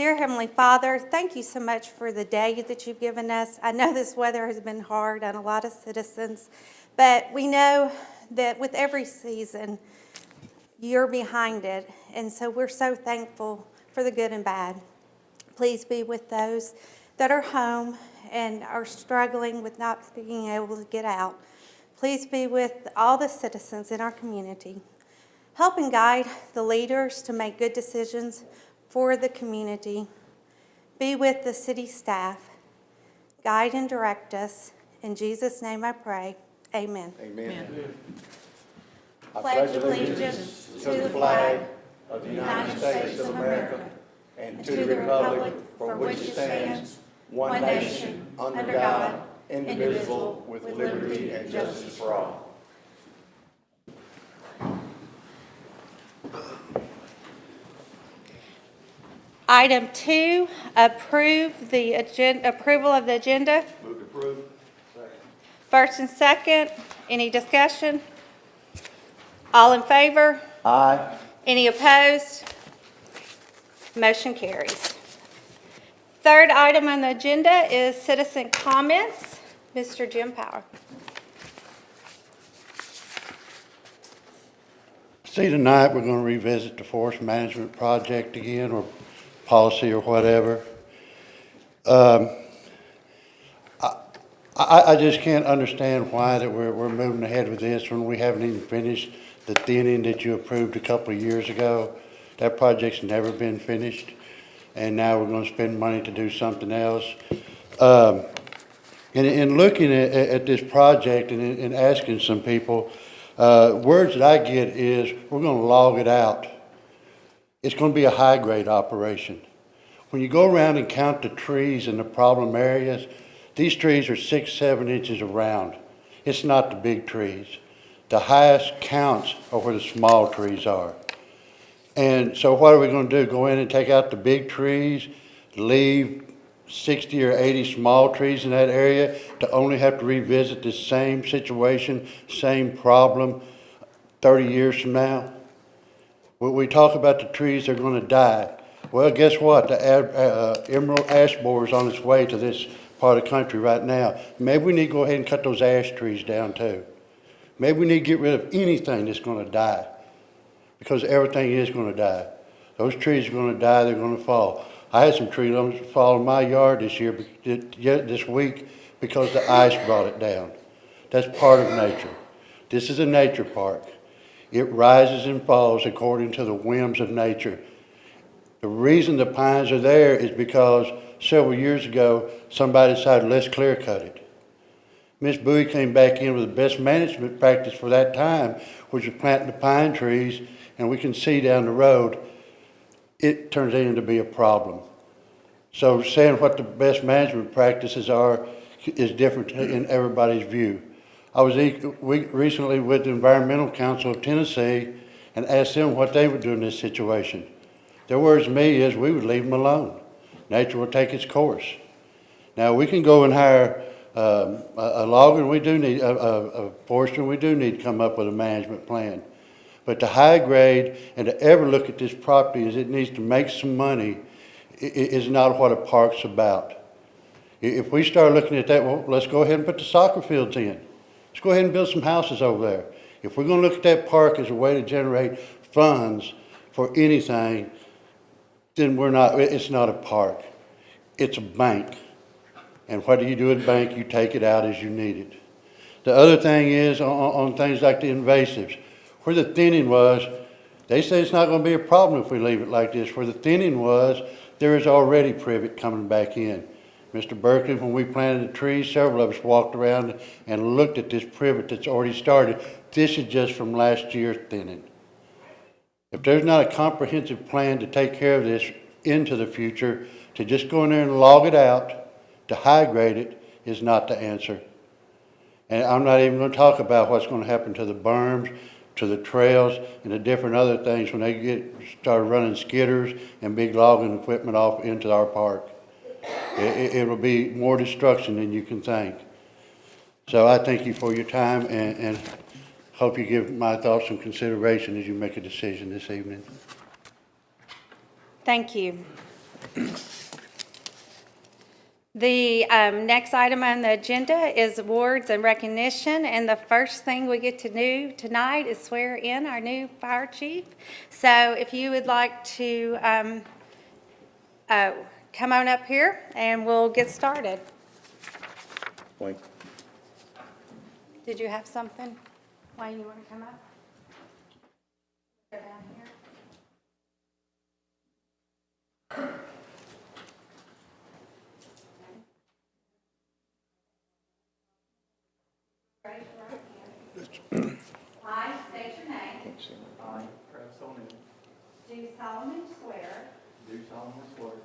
Dear Heavenly Father, thank you so much for the day that you've given us. I know this weather has been hard on a lot of citizens, but we know that with every season, you're behind it, and so we're so thankful for the good and bad. Please be with those that are home and are struggling with not being able to get out. Please be with all the citizens in our community. Help and guide the leaders to make good decisions for the community. Be with the city staff. Guide and direct us. In Jesus' name I pray. Amen. Amen. I pledge allegiance to the flag of the United States of America and to the republic for which it stands, one nation, under God, indivisible, with liberty and justice for all. Item 2, approval of the agenda. Move to approve. Second. First and second, any discussion? All in favor? Aye. Any opposed? Motion carries. Third item on the agenda is citizen comments. Mr. Jim Power. See, tonight we're going to revisit the forest management project again, or policy, or whatever. I just can't understand why that we're moving ahead with this when we haven't even finished the thinning that you approved a couple of years ago. That project's never been finished, and now we're going to spend money to do something else. In looking at this project and asking some people, words that I get is, we're going to log it out. It's going to be a high-grade operation. When you go around and count the trees in the problem areas, these trees are 6, 7 inches around. It's not the big trees. The highest counts are where the small trees are. And so what are we going to do? Go in and take out the big trees, leave 60 or 80 small trees in that area to only have to revisit the same situation, same problem 30 years from now? When we talk about the trees that are going to die, well, guess what? The emerald ash borer is on its way to this part of the country right now. Maybe we need to go ahead and cut those ash trees down too. Maybe we need to get rid of anything that's going to die, because everything is going to die. Those trees are going to die, they're going to fall. I had some tree limbs fall in my yard this week because the ice brought it down. That's part of nature. This is a nature park. It rises and falls according to the whims of nature. The reason the pines are there is because several years ago, somebody decided, let's clear cut it. Miss Bowie came back in with the best management practice for that time, which was planting the pine trees, and we can see down the road, it turns into be a problem. So saying what the best management practices are is different in everybody's view. I was recently with the Environmental Council of Tennessee and asked them what they would do in this situation. Their words to me is, we would leave them alone. Nature will take its course. Now, we can go and hire a logger, we do need a forester, we do need to come up with a management plan. But to high grade and to ever look at this property as it needs to make some money is not what a park's about. If we start looking at that, well, let's go ahead and put the soccer fields in. Let's go ahead and build some houses over there. If we're going to look at that park as a way to generate funds for anything, then it's not a park. It's a bank. And what do you do at a bank? You take it out as you need it. The other thing is on things like the invasives. Where the thinning was, they say it's not going to be a problem if we leave it like this. Where the thinning was, there is already privet coming back in. Mr. Berkeley, when we planted the trees, several of us walked around and looked at this privet that's already started. This is just from last year's thinning. If there's not a comprehensive plan to take care of this into the future, to just go in there and log it out, to high grade it, is not the answer. And I'm not even going to talk about what's going to happen to the berms, to the trails, and the different other things when they start running skidders and big logging equipment off into our park. It will be more destruction than you can think. So I thank you for your time and hope you give my thoughts some consideration as you make a decision this evening. Thank you. The next item on the agenda is awards and recognition, and the first thing we get to do tonight is swear in our new fire chief. So if you would like to come on up here, and we'll get started. Wayne. Did you have something? Wayne, you want to come up? Go down here. Raise your right hand. I state your name. I, Travis O'Neill, Do solemnly swear do solemnly swear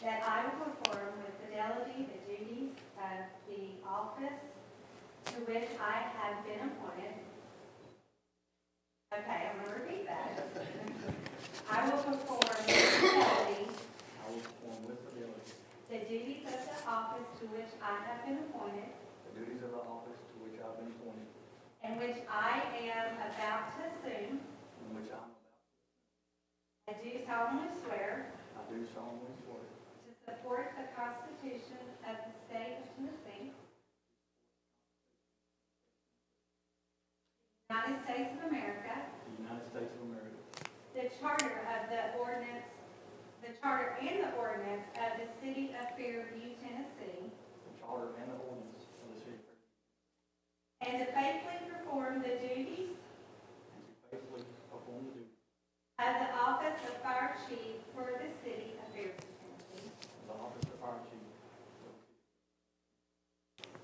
that I will perform with fidelity the duties of the office to which I have been appointed. Okay, I'm going to repeat that. I will perform with fidelity I will perform with fidelity the duties of the office to which I have been appointed the duties of the office to which I have been appointed, and which I am about to assume. in which I am about. I do solemnly swear I do solemnly swear to support the Constitution of the State of Tennessee, United States of America, the United States of America, the Charter and the ordinance of the City of Fairview, Tennessee, the Charter and the ordinance of the City of Fairview, and to faithfully perform the duties and to faithfully perform the duties of the office of Fire Chief for the City of Fairview, Tennessee. of the office of Fire Chief.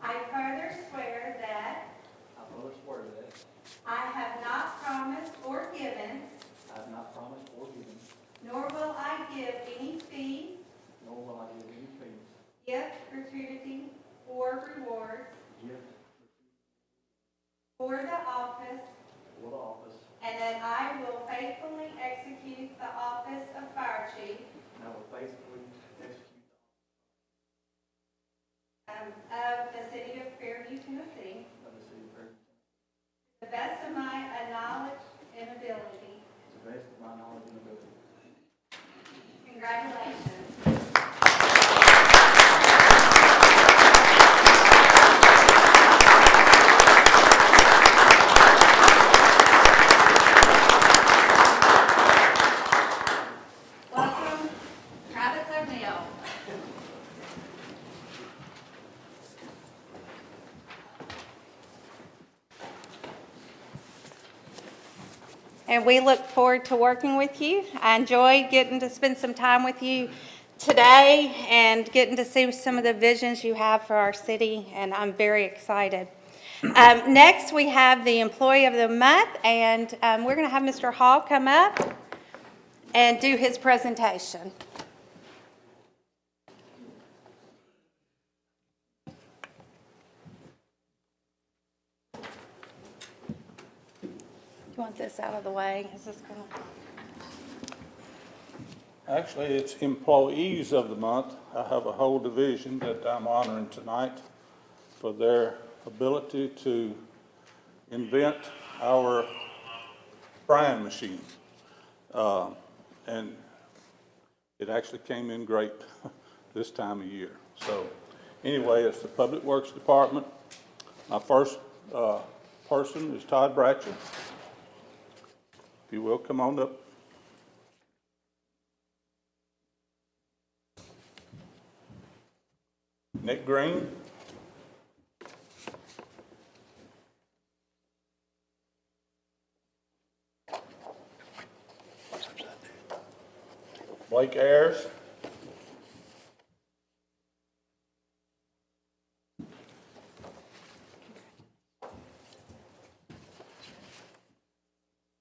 I further swear that I further swear that I have not promised or given, I have not promised or given, nor will I give any fee, nor will I give any fees, gift, gratuity, or rewards gift, for the office, or the office, and that I will faithfully execute the office of Fire Chief and I will faithfully execute of the City of Fairview, Tennessee, of the City of Fairview, to the best of my knowledge and ability. to the best of my knowledge and ability. Congratulations. Welcome, Travis O'Neill. And we look forward to working with you. I enjoyed getting to spend some time with you today and getting to see some of the visions you have for our city, and I'm very excited. Next, we have the Employee of the Month, and we're going to have Mr. Hall come up and do his presentation. You want this out of the way? Is this going to... Actually, it's Employees of the Month. I have a whole division that I'm honoring tonight for their ability to invent our frying machine. And it actually came in great this time of year. So anyway, it's the Public Works Department. My first person is Todd Bratcher. If you will, come on up. Nick Green. Blake Ayers.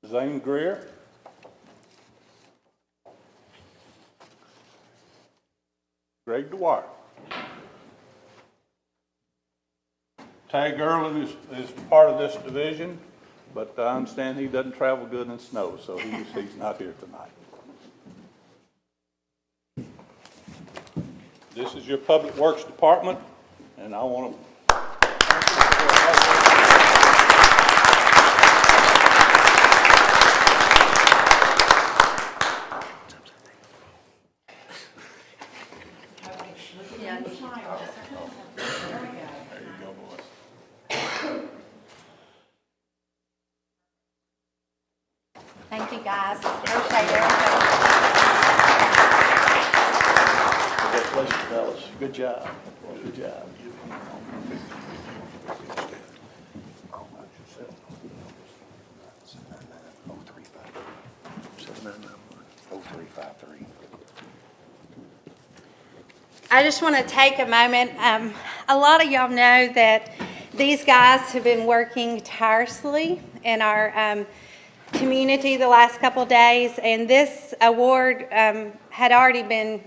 Zane Greer. Greg Dwyer. Tag Erlin is part of this division, but I understand he doesn't travel good in snow, so he's not here tonight. This is your Public Works Department, and I want to guys. Appreciate it. Congratulations, fellas. Good job. Good job. I just want to take a moment. A lot of y'all know that these guys have been working tirelessly in our community the last couple days, and this award had already been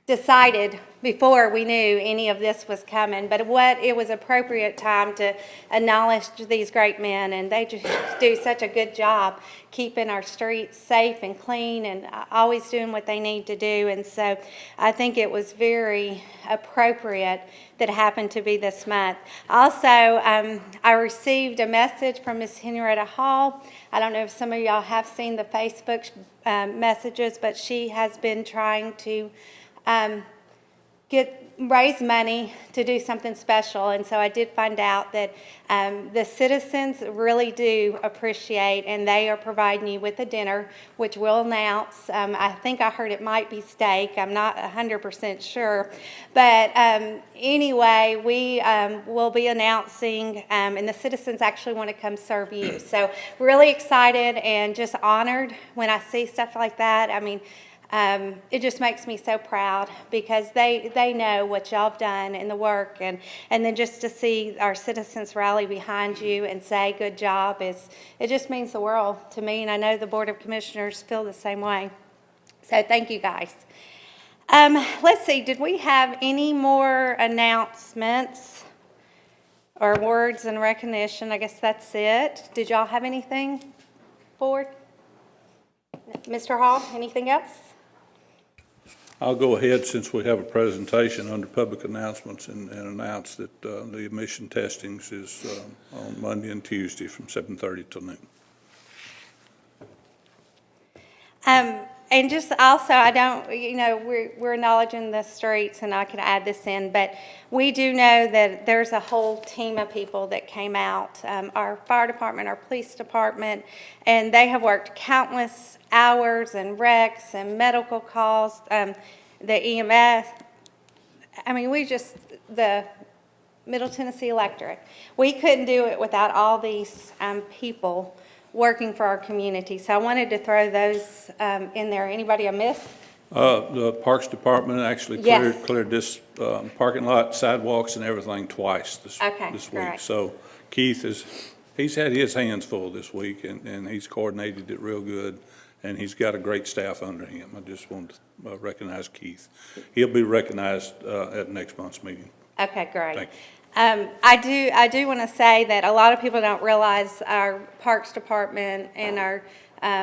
decided before we knew any of this was coming, but it was appropriate time to acknowledge these great men, and they just do such a good job keeping our streets safe and clean and always doing what they need to do. And so I think it was very appropriate that it happened to be this month. Also, I received a message from Miss Henrietta Hall. I don't know if some of y'all have seen the Facebook messages, but she has been trying to raise money to do something special. And so I did find out that the citizens really do appreciate, and they are providing you with a dinner, which we'll announce. I think I heard it might be steak. I'm not 100% sure. But anyway, we will be announcing, and the citizens actually want to come serve you. So really excited and just honored when I see stuff like that. I mean, it just makes me so proud because they know what y'all have done in the work, and then just to see our citizens rally behind you and say good job it just means the world to me, and I know the Board of Commissioners feel the same way. So thank you guys. Let's see, did we have any more announcements or words in recognition? I guess that's it. Did y'all have anything, Board? Mr. Hall, anything else? I'll go ahead, since we have a presentation under public announcements, and announce that the admission testings is on Monday and Tuesday from 7:30 till noon. And just also, I don't, we're acknowledging the streets, and I could add this in, but we do know that there's a whole team of people that came out, our fire department, our police department, and they have worked countless hours and wrecks and medical calls, the EMS. I mean, the Middle Tennessee Electric, we couldn't do it without all these people working for our community. So I wanted to throw those in there. Anybody I missed? The Parks Department actually Yes. cleared this parking lot, sidewalks and everything twice this Okay, week. great. So Keith he's had his hands full this week, and he's coordinated it real good, and he's got a great staff under him. I just want to recognize Keith. He'll be recognized at next month's meeting. Okay, great. Thank you. I do want to say that a lot of people don't realize our Parks Department and our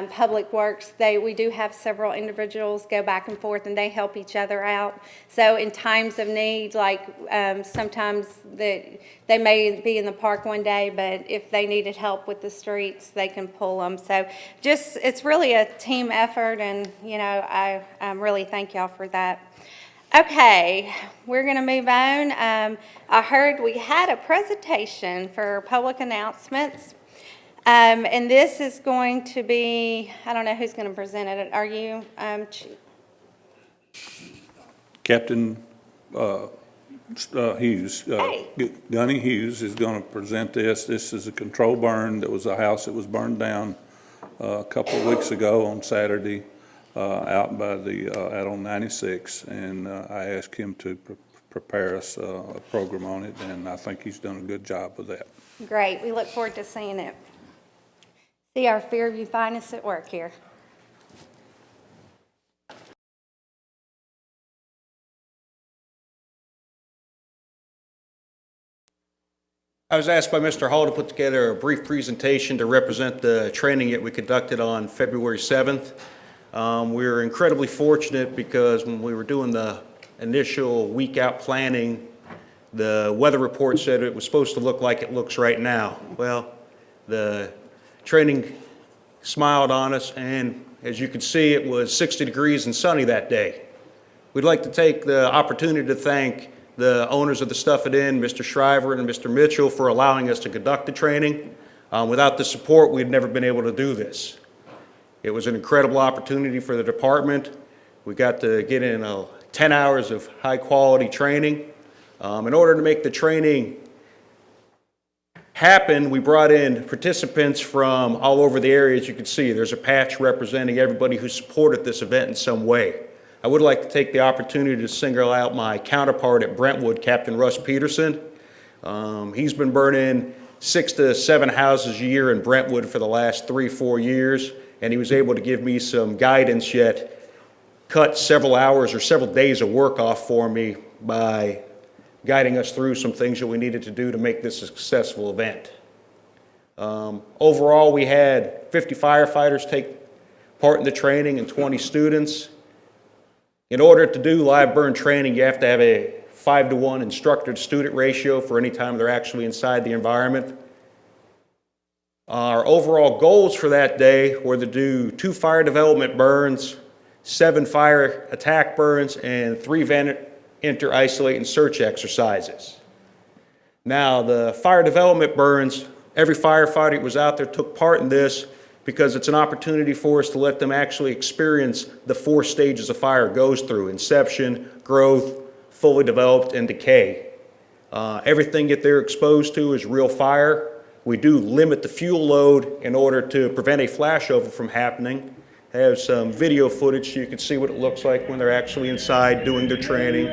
Public Works, we do have several individuals go back and forth, and they help each other out. So in times of need, like sometimes they may be in the park one day, but if they needed help with the streets, they can pull them. So it's really a team effort, and I really thank y'all for that. Okay, we're going to move on. I heard we had a presentation for public announcements, and this is going to be, I don't know who's going to present it. Are you? Captain Hughes, Hey. Gunny Hughes is going to present this. This is a control burn. That was a house that was burned down a couple of weeks ago on Saturday. Out by out on 96, and I asked him to prepare us a program on it, and I think he's done a good job with that. Great. We look forward to seeing it. See our Fairview finest at work here. I was asked by Mr. Hall to put together a brief presentation to represent the training that we conducted on February 7th. We were incredibly fortunate because when we were doing the initial week out planning, the weather report said it was supposed to look like it looks right now. Well, the training smiled on us, and as you can see, it was 60 degrees and sunny that day. We'd like to take the opportunity to thank the owners of the Stuff It In, Mr. Shriver and Mr. Mitchell, for allowing us to conduct the training. Without the support, we'd never been able to do this. It was an incredible opportunity for the department. We got to get in 10 hours of high-quality training. In order to make the training happen, we brought in participants from all over the area. As you can see, there's a patch representing everybody who supported this event in some way. I would like to take the opportunity to single out my counterpart at Brentwood, Captain Russ Peterson. He's been burning 6 to 7 houses a year in Brentwood for the last 3-4 years, and he was able to give me some guidance, yet cut several hours or several days of work off for me by guiding us through some things that we needed to do to make this a successful event. Overall, we had 50 firefighters take part in the training and 20 students. In order to do live burn training, you have to have a 5-to-1 instructor-to-student ratio for any time they're actually inside the environment. Our overall goals for that day were to do 2 fire development burns, 7 fire attack burns, and 3 enter, isolate, and search exercises. Now, the fire development burns, every firefighter that was out there took part in this because it's an opportunity for us to let them actually experience the 4 stages a fire goes through: inception, growth, fully developed, and decay. Everything that they're exposed to is real fire. We do limit the fuel load in order to prevent a flashover from happening. I have some video footage so you can see what it looks like when they're actually inside doing their training.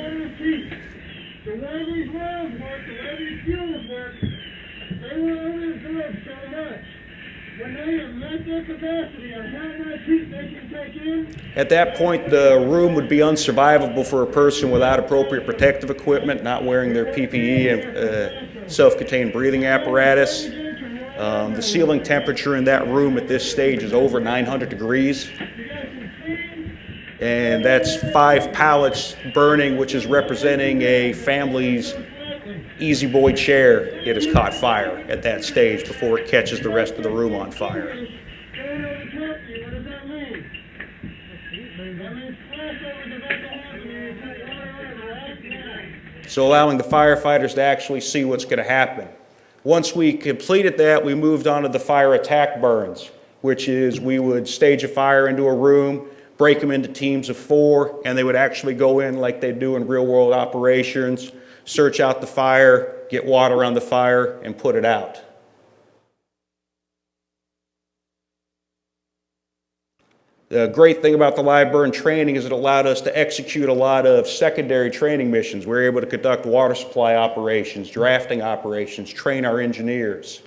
The way these wells work, the way these fuels work, they will only absorb so much. When they have met their capacity on how much heat they can take in. At that point, the room would be unsurvivable for a person without appropriate protective equipment, not wearing their PPE and self-contained breathing apparatus. The ceiling temperature in that room at this stage is over 900 degrees. And that's 5 pallets burning, which is representing a family's Easy Boy chair. It has caught fire at that stage before it catches the rest of the room on fire. What does that mean? That means flashovers about to happen and you take water over right now. So allowing the firefighters to actually see what's going to happen. Once we completed that, we moved on to the fire attack burns, which is we would stage a fire into a room, break them into teams of 4, and they would actually go in like they do in real-world operations, search out the fire, get water on the fire, and put it out. The great thing about the live burn training is it allowed us to execute a lot of secondary training missions. We were able to conduct water supply operations, drafting operations, train our engineers.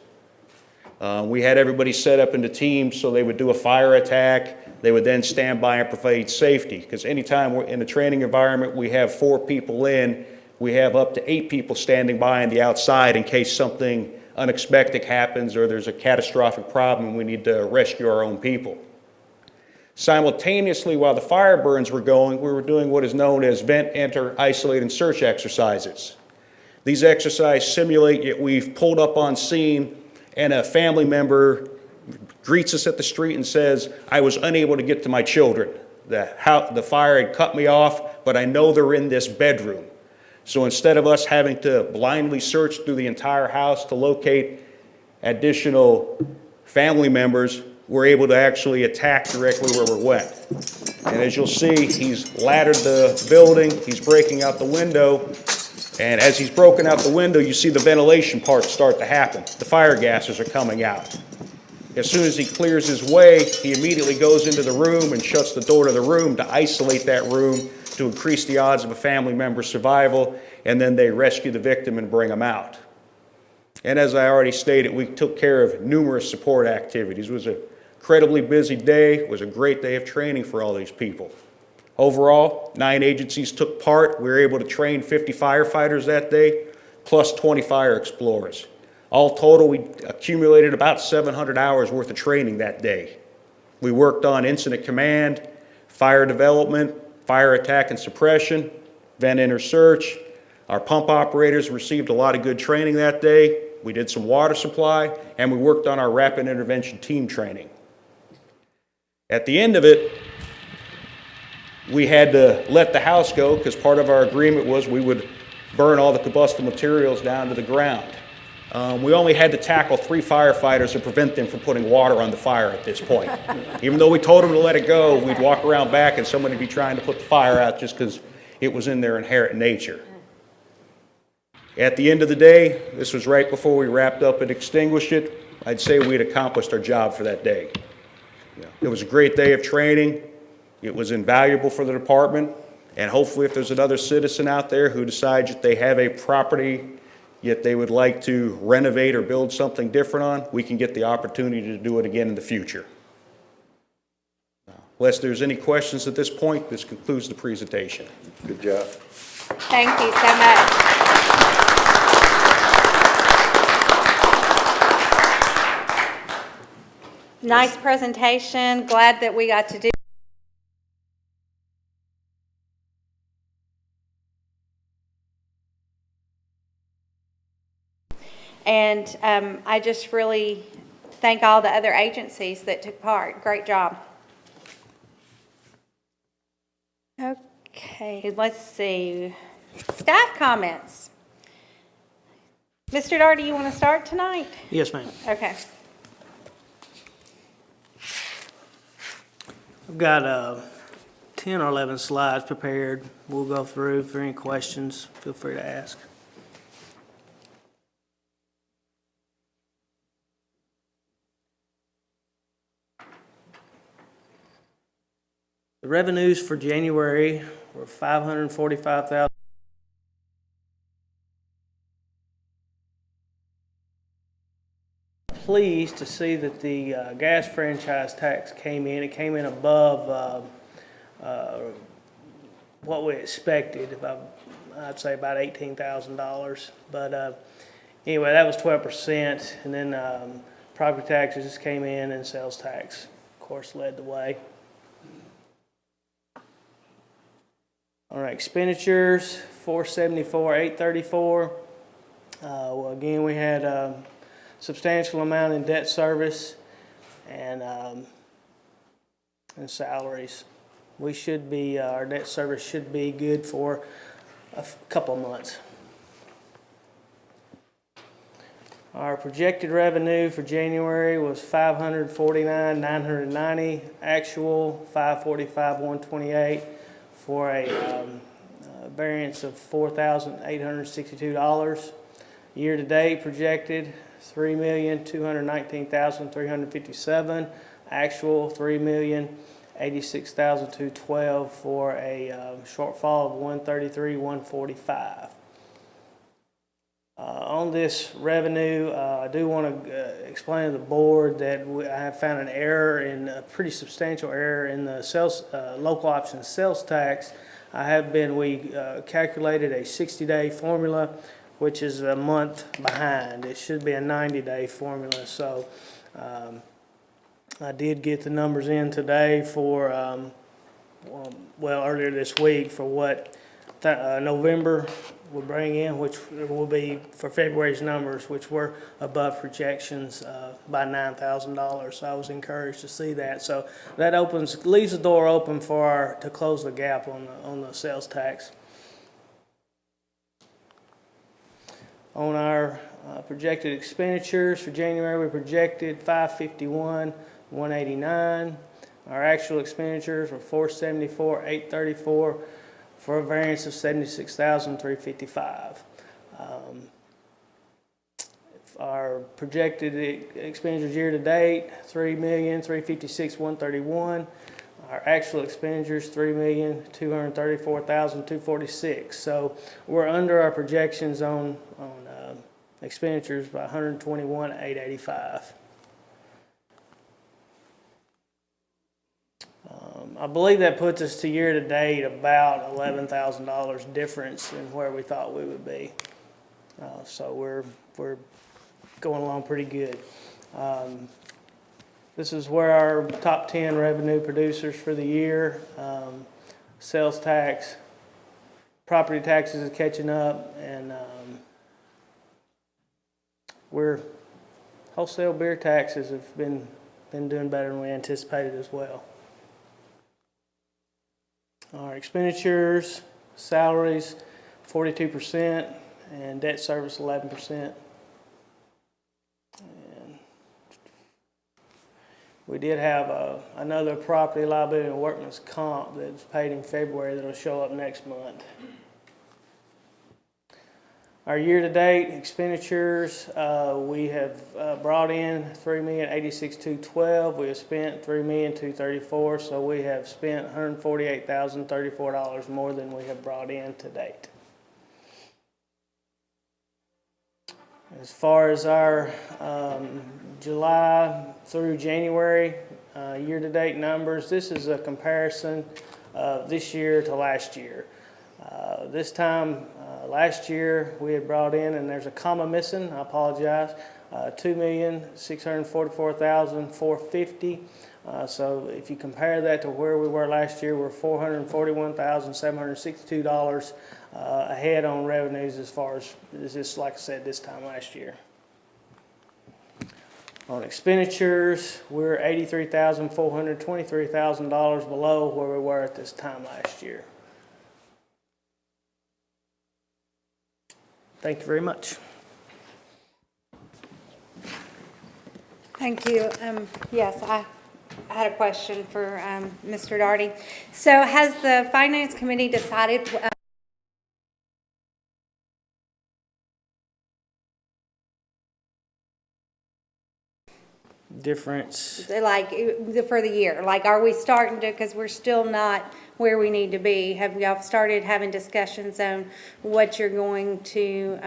We had everybody set up into teams so they would do a fire attack. They would then stand by and provide safety. Because anytime we're in a training environment, we have 4 people in, we have up to 8 people standing by on the outside in case something unexpected happens or there's a catastrophic problem and we need to rescue our own people. Simultaneously, while the fire burns were going, we were doing what is known as vent, enter, isolate, and search exercises. These exercises simulate that we've pulled up on scene and a family member greets us at the street and says, "I was unable to get to my children. The fire had cut me off, but I know they're in this bedroom." So instead of us having to blindly search through the entire house to locate additional family members, we're able to actually attack directly where we went. And as you'll see, he's laddered the building, he's breaking out the window, and as he's broken out the window, you see the ventilation parts start to happen. The fire gases are coming out. As soon as he clears his way, he immediately goes into the room and shuts the door to the room to isolate that room to increase the odds of a family member's survival, and then they rescue the victim and bring him out. And as I already stated, we took care of numerous support activities. It was an incredibly busy day. It was a great day of training for all these people. Overall, 9 agencies took part. We were able to train 50 firefighters that day, plus 20 fire explorers. All total, we accumulated about 700 hours worth of training that day. We worked on incident command, fire development, fire attack and suppression, vent enter search. Our pump operators received a lot of good training that day. We did some water supply, and we worked on our rapid intervention team training. At the end of it, we had to let the house go because part of our agreement was we would burn all the combustible materials down to the ground. We only had to tackle 3 firefighters to prevent them from putting water on the fire at this point. Even though we told them to let it go, we'd walk around back and somebody would be trying to put the fire out just because it was in their inherent nature. At the end of the day, this was right before we wrapped up and extinguished it. I'd say we'd accomplished our job for that day. It was a great day of training. It was invaluable for the department. And hopefully if there's another citizen out there who decides that they have a property yet they would like to renovate or build something different on, we can get the opportunity to do it again in the future. Unless there's any questions at this point, this concludes the presentation. Good job. Thank you so much. Nice presentation. Glad that we got to do. And I just really thank all the other agencies that took part. Great job. Okay, let's see. Staff comments. Mr. Daugherty, you want to start tonight? Yes, ma'am. Okay. I've got 10 or 11 slides prepared. We'll go through. If there are any questions, feel free to ask. The revenues for January were $545,000. Pleased to see that the gas franchise tax came in. It came in above what we expected. I'd say about $18,000. But anyway, that was 12%. And then property taxes came in, and sales tax, of course, led the way. All right, expenditures, $474,834. Well, again, we had a substantial amount in debt service and salaries. We should be, our debt service should be good for a couple of months. Our projected revenue for January was $549,990, actual $545,128. For a variance of $4,862. Year-to-date projected $3,219,357. Actual $3,086,212 for a shortfall of $133,145. On this revenue, I do want to explain to the board that I have found an error, a pretty substantial error in the sales, local option sales tax. We calculated a 60-day formula, which is a month behind. It should be a 90-day formula. So I did get the numbers in today for, earlier this week for what November would bring in, which will be for February's numbers, which were above projections by $9,000. So I was encouraged to see that. So that leaves the door open to close the gap on the sales tax. On our projected expenditures for January, we projected $551,189. Our actual expenditures were $474,834. For a variance of $76,355. Our projected expenditures year to date, $3,356,131. Our actual expenditures, $3,234,246. So we're under our projections on expenditures by $121,885. I believe that puts us to year-to-date about $11,000 difference in where we thought we would be. So we're going along pretty good. This is where our top 10 revenue producers for the year. Sales tax, property taxes is catching up, and wholesale beer taxes have been doing better than we anticipated as well. Our expenditures, salaries, 42%, and debt service, 11%. We did have another property liability and workman's comp that was paid in February that'll show up next month. Our year-to-date expenditures, we have brought in $3,086,212. We have spent $3,234,000, so we have spent $148,034 more than we have brought in to date. As far as our July through January year-to-date numbers, this is a comparison of this year to last year. This time last year we had brought in, and there's a comma missing, I apologize, $2,644,450. So if you compare that to where we were last year, we're $441,762 ahead on revenues as far as this, like I said, this time last year. On expenditures, we're $83,423,000 below where we were at this time last year. Thank you very much. Thank you. Yes, I had a question for Mr. Daugherty. So has the Finance Committee decided Difference. like for the year? Like, are we starting to, because we're still not where we need to be, have y'all started having discussions on what you're going to,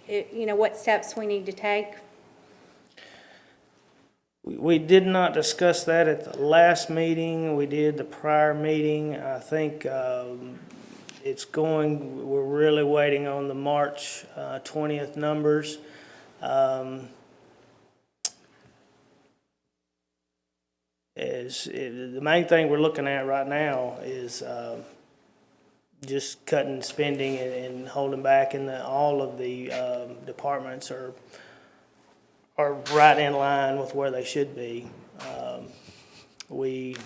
what steps we need to take? We did not discuss that at the last meeting. We did the prior meeting. I think we're really waiting on the March 20th numbers. The main thing we're looking at right now is just cutting spending and holding back, and all of the departments are right in line with where they should be. We've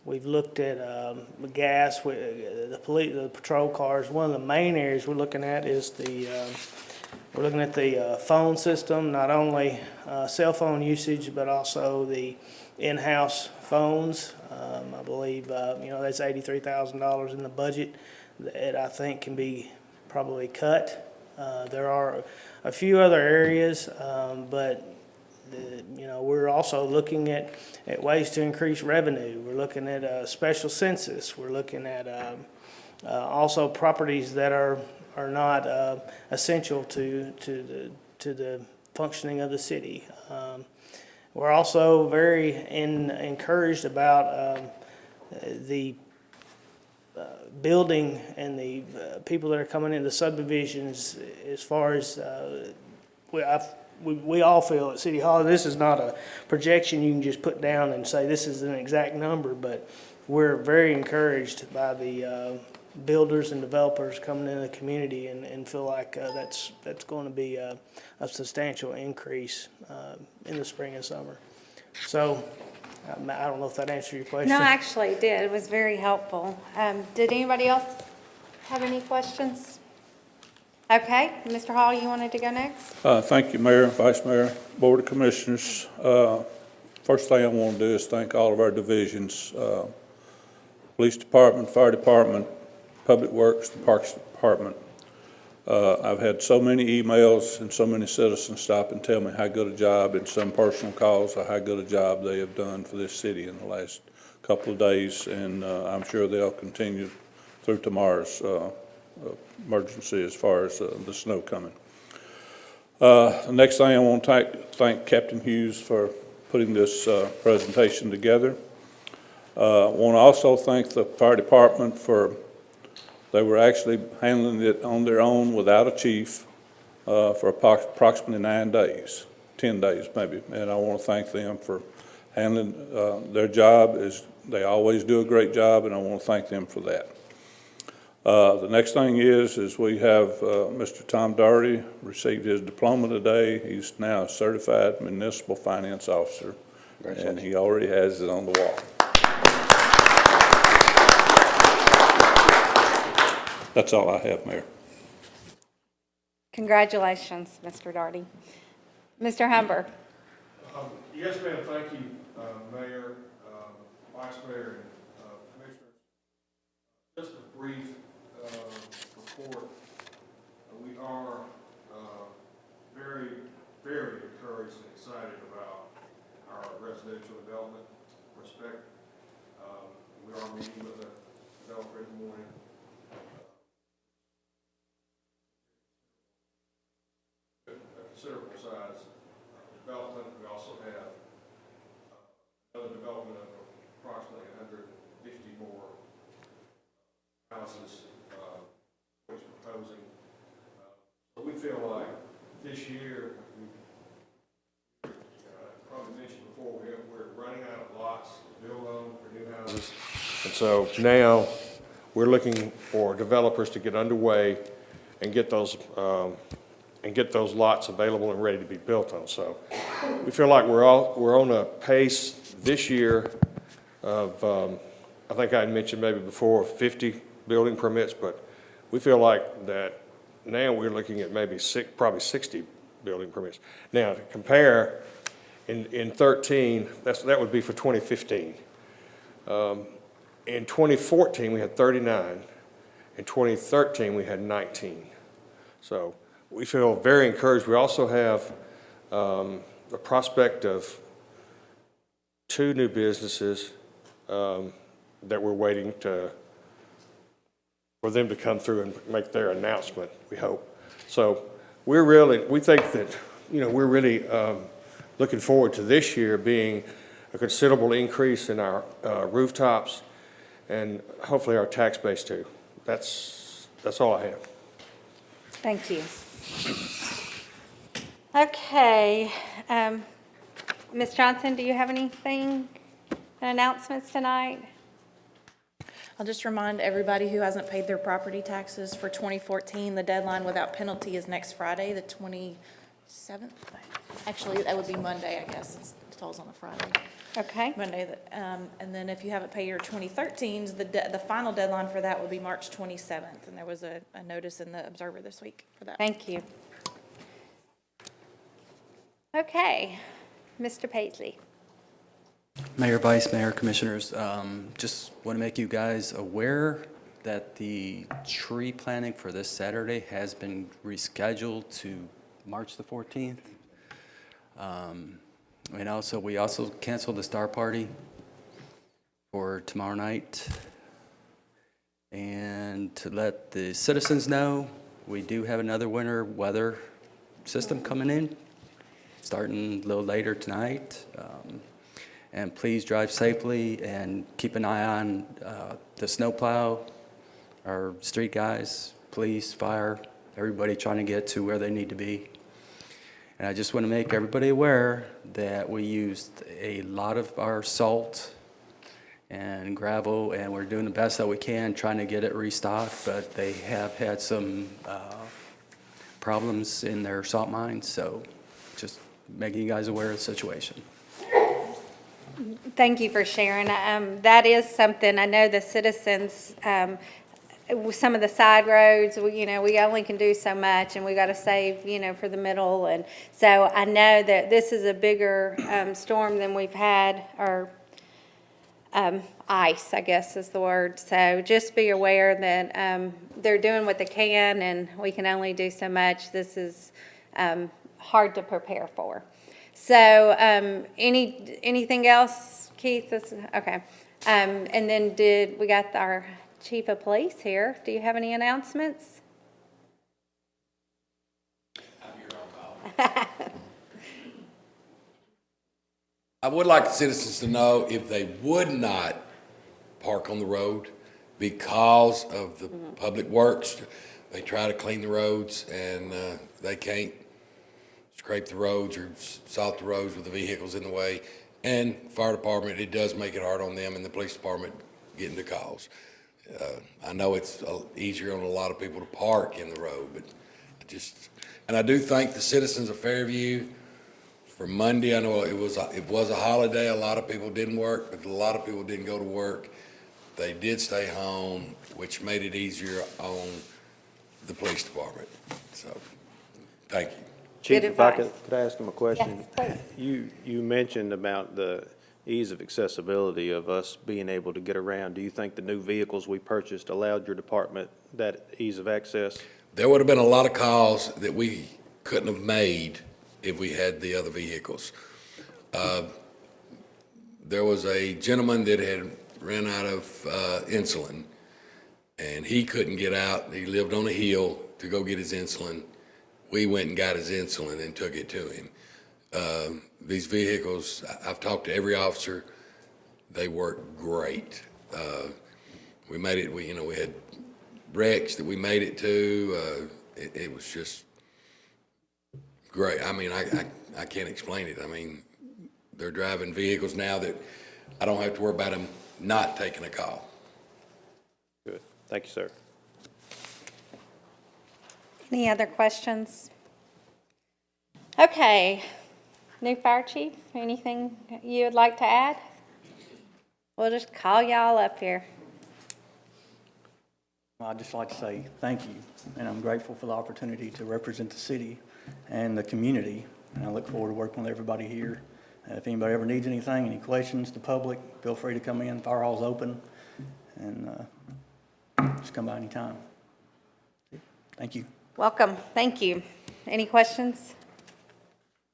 looked at the gas, the patrol cars. One of the main areas we're looking at is we're looking at the phone system, not only cell phone usage, but also the in-house phones. I believe, that's $83,000 in the budget that I think can be probably cut. There are a few other areas, but we're also looking at ways to increase revenue. We're looking at a special census. We're looking at also properties that are not essential to the functioning of the city. We're also very encouraged about the building and the people that are coming into subdivisions. As far as we all feel at City Hall, this is not a projection you can just put down and say this is an exact number, but we're very encouraged by the builders and developers coming into the community and feel like that's going to be a substantial increase in the spring and summer. So I don't know if that answered your question. No, actually it did. It was very helpful. Did anybody else have any questions? Okay, Mr. Hall, you wanted to go next? Thank you, Mayor, Vice Mayor, Board of Commissioners. First thing I want to do is thank all of our divisions, Police Department, Fire Department, Public Works, the Parks Department. I've had so many emails and so many citizens stop and tell me how good a job, and some personal calls, how good a job they have done for this city in the last couple of days, and I'm sure they'll continue through tomorrow's emergency as far as the snow coming. The next thing I want to thank Captain Hughes for putting this presentation together. I want to also thank the Fire Department they were actually handling it on their own without a chief for approximately 9 days, 10 days maybe. And I want to thank them for handling their job. They always do a great job, and I want to thank them for that. The next thing is we have Mr. Tom Daugherty received his diploma today. He's now a certified municipal finance officer, and he already has it on the wall. That's all I have, Mayor. Congratulations, Mr. Daugherty. Mr. Humber. Yes, ma'am, thank you, Mayor, Vice Mayor, and Commissioners. Just a brief report. We are very, very encouraged and excited about our residential development prospect. We are meeting with a developer in the morning. A considerable size development. We also have another development of approximately 150 more houses which we're proposing. So we feel like this year, I probably mentioned before, we're running out of lots to build on for new houses. And so now we're looking for developers to get underway and get those lots available and ready to be built on. So we feel like we're on a pace this year of, I think I had mentioned maybe before, 50 building permits, but we feel like that now we're looking at maybe probably 60 building permits. Now, to compare, in 13, that would be for 2015. In 2014, we had 39. In 2013, we had 19. So we feel very encouraged. We also have the prospect of 2 new businesses that we're waiting for them to come through and make their announcement, we hope. So we think that, we're really looking forward to this year being a considerable increase in our rooftops and hopefully our tax base too. That's all I have. Thank you. Okay, Ms. Johnson, do you have anything, announcements tonight? I'll just remind everybody who hasn't paid their property taxes for 2014, the deadline without penalty is next Friday, the 27th. Actually, that would be Monday, I guess. It falls on a Friday. Okay. Monday, and then if you haven't paid your 2013s, the final deadline for that would be March 27th, and there was a notice in the Observer this week for that. Thank you. Okay, Mr. Paisley. Mayor, Vice Mayor, Commissioners, just want to make you guys aware that the tree planting for this Saturday has been rescheduled to March the 14th. And also, we also canceled the Star Party for tomorrow night. And to let the citizens know, we do have another winter weather system coming in, starting a little later tonight. And please drive safely and keep an eye on the snowplow, our street guys, police, fire, everybody trying to get to where they need to be. And I just want to make everybody aware that we used a lot of our salt and gravel, and we're doing the best that we can trying to get it restocked, but they have had some problems in their salt mines, so just making you guys aware of the situation. Thank you for sharing. That is something, I know the citizens, with some of the side roads, we only can do so much, and we got to save, for the middle. And so I know that this is a bigger storm than we've had, or ice, I guess is the word. So just be aware that they're doing what they can, and we can only do so much. This is hard to prepare for. So anything else, Keith? Okay. And then we got our Chief of Police here. Do you have any announcements? I would like the citizens to know if they would not park on the road because of the public works. They try to clean the roads and they can't scrape the roads or salt the roads with the vehicles in the way. And fire department, it does make it hard on them, and the police department getting the calls. I know it's easier on a lot of people to park in the road, but and I do thank the citizens of Fairview for Monday. I know it was a holiday. A lot of people didn't work, but a lot of people didn't go to work. They did stay home, which made it easier on the police department. So, thank you. Chief, good if I advice. could ask him a question? Yes, You mentioned about the ease of accessibility of us being able to get around. Do you think the new vehicles we purchased allowed your department that ease of access? There would have been a lot of calls that we couldn't have made if we had the other vehicles. There was a gentleman that had ran out of insulin, and he couldn't get out. He lived on a hill to go get his insulin. We went and got his insulin and took it to him. These vehicles, I've talked to every officer, they work great. We made it, we had wrecks that we made it to. It was just great. I mean, I can't explain it. I mean, they're driving vehicles now that I don't have to worry about them not taking a call. Good. Thank you, sir. Any other questions? Okay. New fire chief, anything you would like to add? We'll just call y'all up here. I'd just like to say thank you, and I'm grateful for the opportunity to represent the city and the community, and I look forward to working with everybody here. If anybody ever needs anything, any questions, the public, feel free to come in. Fire hall's open, and just come by anytime. Thank you. Welcome. Thank you. Any questions?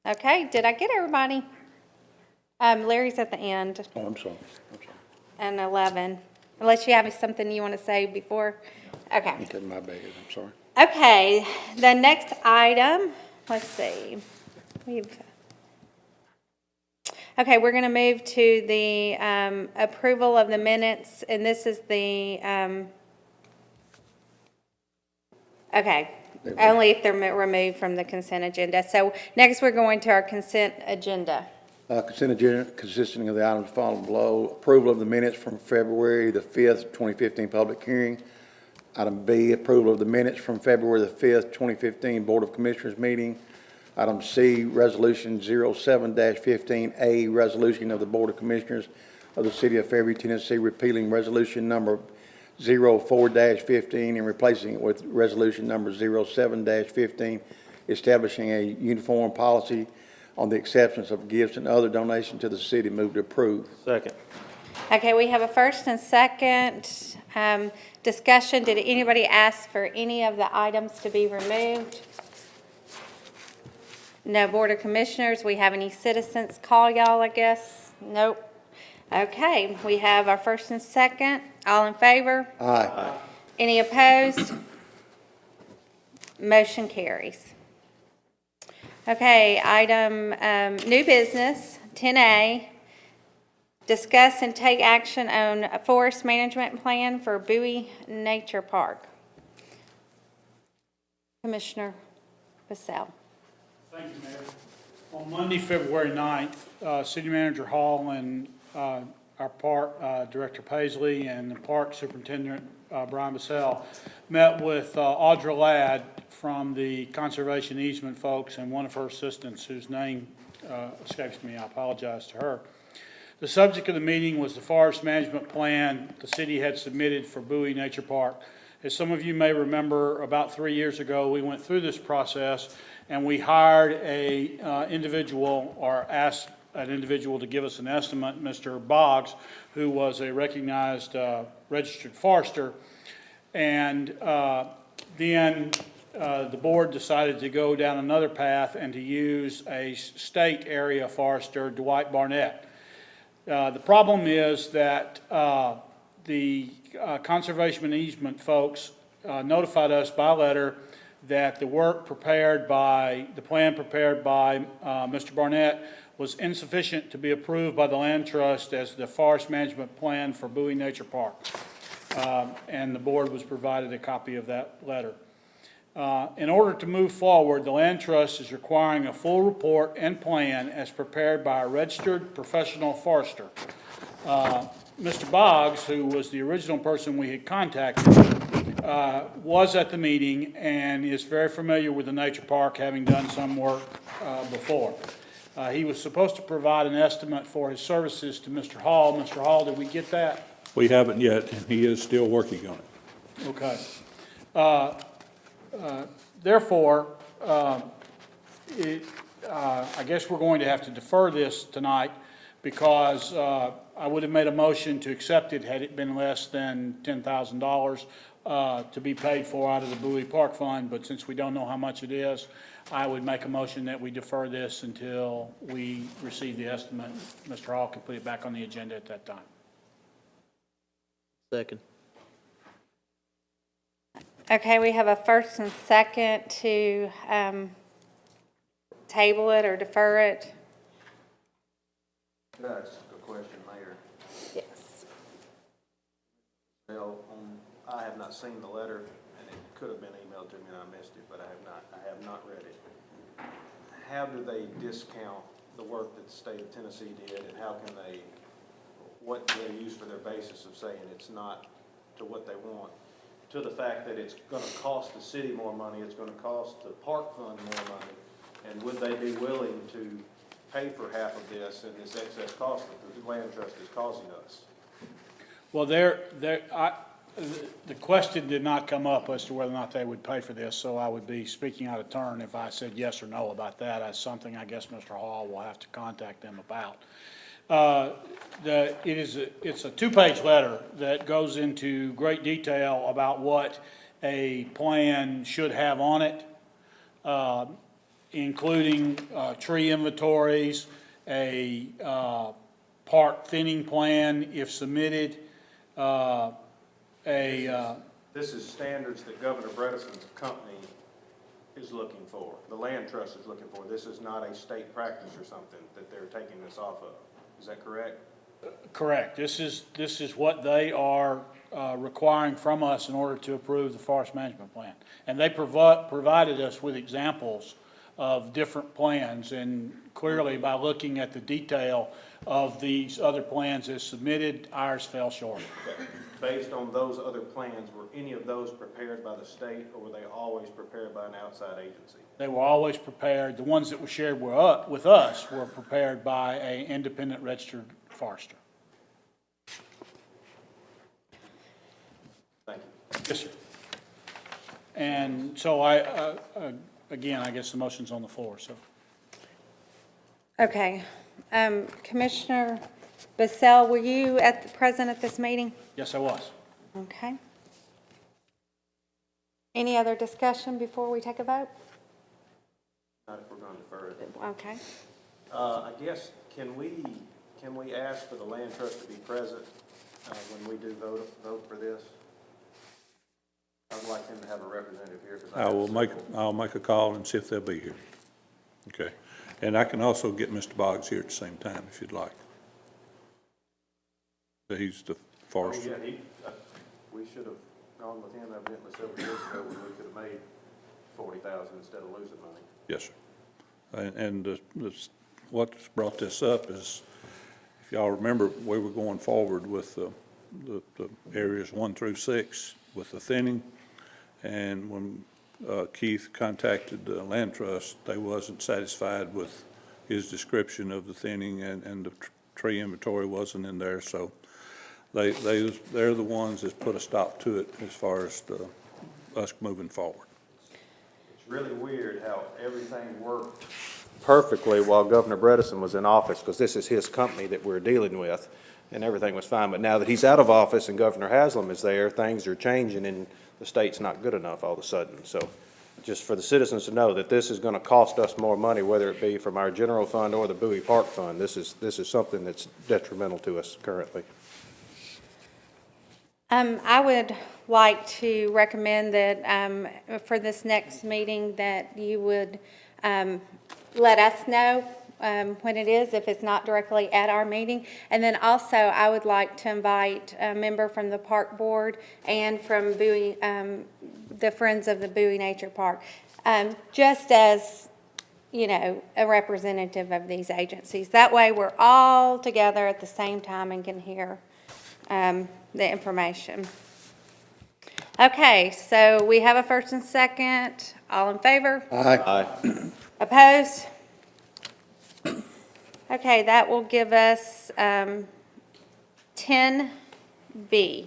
Okay, did I get everybody? Larry's at the end, Oh, I'm sorry. and 11, unless you have something you want to say before. Okay. Okay, my bad, I'm sorry. Okay, the next item, let's see. Okay, we're going to move to the approval of the minutes, and this is the, okay, only if they're removed from the consent agenda. So next, we're going to our consent agenda. Consent agenda consisting of the items following below: approval of the minutes from February the 5th, 2015 public hearing. Item B, approval of the minutes from February the 5th, 2015 Board of Commissioners meeting. Item C, Resolution 07-15A, resolution of the Board of Commissioners of the City of Fairview, Tennessee, repealing Resolution number 04-15 and replacing it with Resolution number 07-15, establishing a uniform policy on the acceptance of gifts and other donations to the city. Move to approve. Second. Okay, we have a first and second discussion. Did anybody ask for any of the items to be removed? No. Board of Commissioners, we have any citizens call y'all, I guess? Nope. Okay, we have our first and second. All in favor? Aye. Any opposed? Motion carries. Okay, item new business, 10A. Discuss and take action on a forest management plan for Bowie Nature Park. Commissioner Bissell. Thank you, Mayor. On Monday, February 9th, City Manager Hall and our Park Director Paisley and the Park Superintendent Brian Bissell met with Audra Ladd from the Conservation Easement folks and one of her assistants whose name escapes me. I apologize to her. The subject of the meeting was the forest management plan the city had submitted for Bowie Nature Park. As some of you may remember, about 3 years ago, we went through this process and we hired a individual, or asked an individual to give us an estimate, Mr. Boggs, who was a recognized registered forester. And then the board decided to go down another path and to use a state area forester, Dwight Barnett. The problem is that the conservation easement folks notified us by letter that the work prepared by, the plan prepared by Mr. Barnett was insufficient to be approved by the Land Trust as the forest management plan for Bowie Nature Park. And the board was provided a copy of that letter. In order to move forward, the Land Trust is requiring a full report and plan as prepared by a registered professional forester. Mr. Boggs, who was the original person we had contacted, was at the meeting and is very familiar with the nature park, having done some work before. He was supposed to provide an estimate for his services to Mr. Hall. Mr. Hall, did we get that? We haven't yet, and he is still working on it. Okay. Therefore, I guess we're going to have to defer this tonight because I would have made a motion to accept it had it been less than $10,000 to be paid for out of the Bowie Park Fund, but since we don't know how much it is, I would make a motion that we defer this until we receive the estimate. Mr. Hall can put it back on the agenda at that time. Second. Okay, we have a first and second to table it or defer it. Could I ask a question, Mayor? Yes. Well, I have not seen the letter, and it could have been emailed to me and I missed it, but I have not read it. How do they discount the work that the state of Tennessee did, and how can they, what do they use for their basis of saying it's not to what they want? To the fact that it's gonna cost the city more money, it's gonna cost the park fund more money, and would they be willing to pay for half of this and this excess cost that the land trust is causing us? Well, the question did not come up as to whether or not they would pay for this, so I would be speaking out of turn if I said yes or no about that. That's something I guess Mr. Hall will have to contact them about. It's a two-page letter that goes into great detail about what a plan should have on it, including tree inventories, a park thinning plan if submitted, This is standards that Governor Bredesen's company is looking for, the land trust is looking for. This is not a state practice or something that they're taking this off of. Is that correct? Correct. This is what they are requiring from us in order to approve the forest management plan. And they provided us with examples of different plans, and clearly by looking at the detail of these other plans as submitted, ours fell short. Okay. Based on those other plans, were any of those prepared by the state, or were they always prepared by an outside agency? They were always prepared, the ones that were shared with us were prepared by an independent registered forester. Thank you. Yes, sir. And so again, I guess the motion's on the floor, so. Okay. Commissioner Basell, were you present at this meeting? Yes, I was. Okay. Any other discussion before we take a vote? Not if we're going to defer it. Okay. I guess, can we ask for the land trust to be present when we do vote for this? I'd like them to have a representative here. 'Cause I'll make a call and see if they'll be here. Okay. And I can also get Mr. Boggs here at the same time if you'd like. He's the forester. Oh, yeah, we should have gone with him evidently several years ago when we could have made $40,000 instead of losing money. Yes, sir. And what's brought this up is, if y'all remember, we were going forward with the areas 1 through 6 with the thinning. And when Keith contacted the land trust, they wasn't satisfied with his description of the thinning, and the tree inventory wasn't in there. So they're the ones that put a stop to it as far as us moving forward. It's really weird how everything worked perfectly while Governor Bredesen was in office, because this is his company that we're dealing with, and everything was fine. But now that he's out of office and Governor Haslam is there, things are changing, and the state's not good enough all of a sudden. So just for the citizens to know that this is going to cost us more money, whether it be from our general fund or the Bowie Park Fund, this is something that's detrimental to us currently. I would like to recommend that for this next meeting that you would let us know when it is, if it's not directly at our meeting. And then also, I would like to invite a member from the Park Board and from Bowie, the Friends of the Bowie Nature Park, just as, you know, a representative of these agencies. That way, we're all together at the same time and can hear the information. Okay, so we have a first and second. All in favor? Aye. Opposed? Okay, that will give us 10B.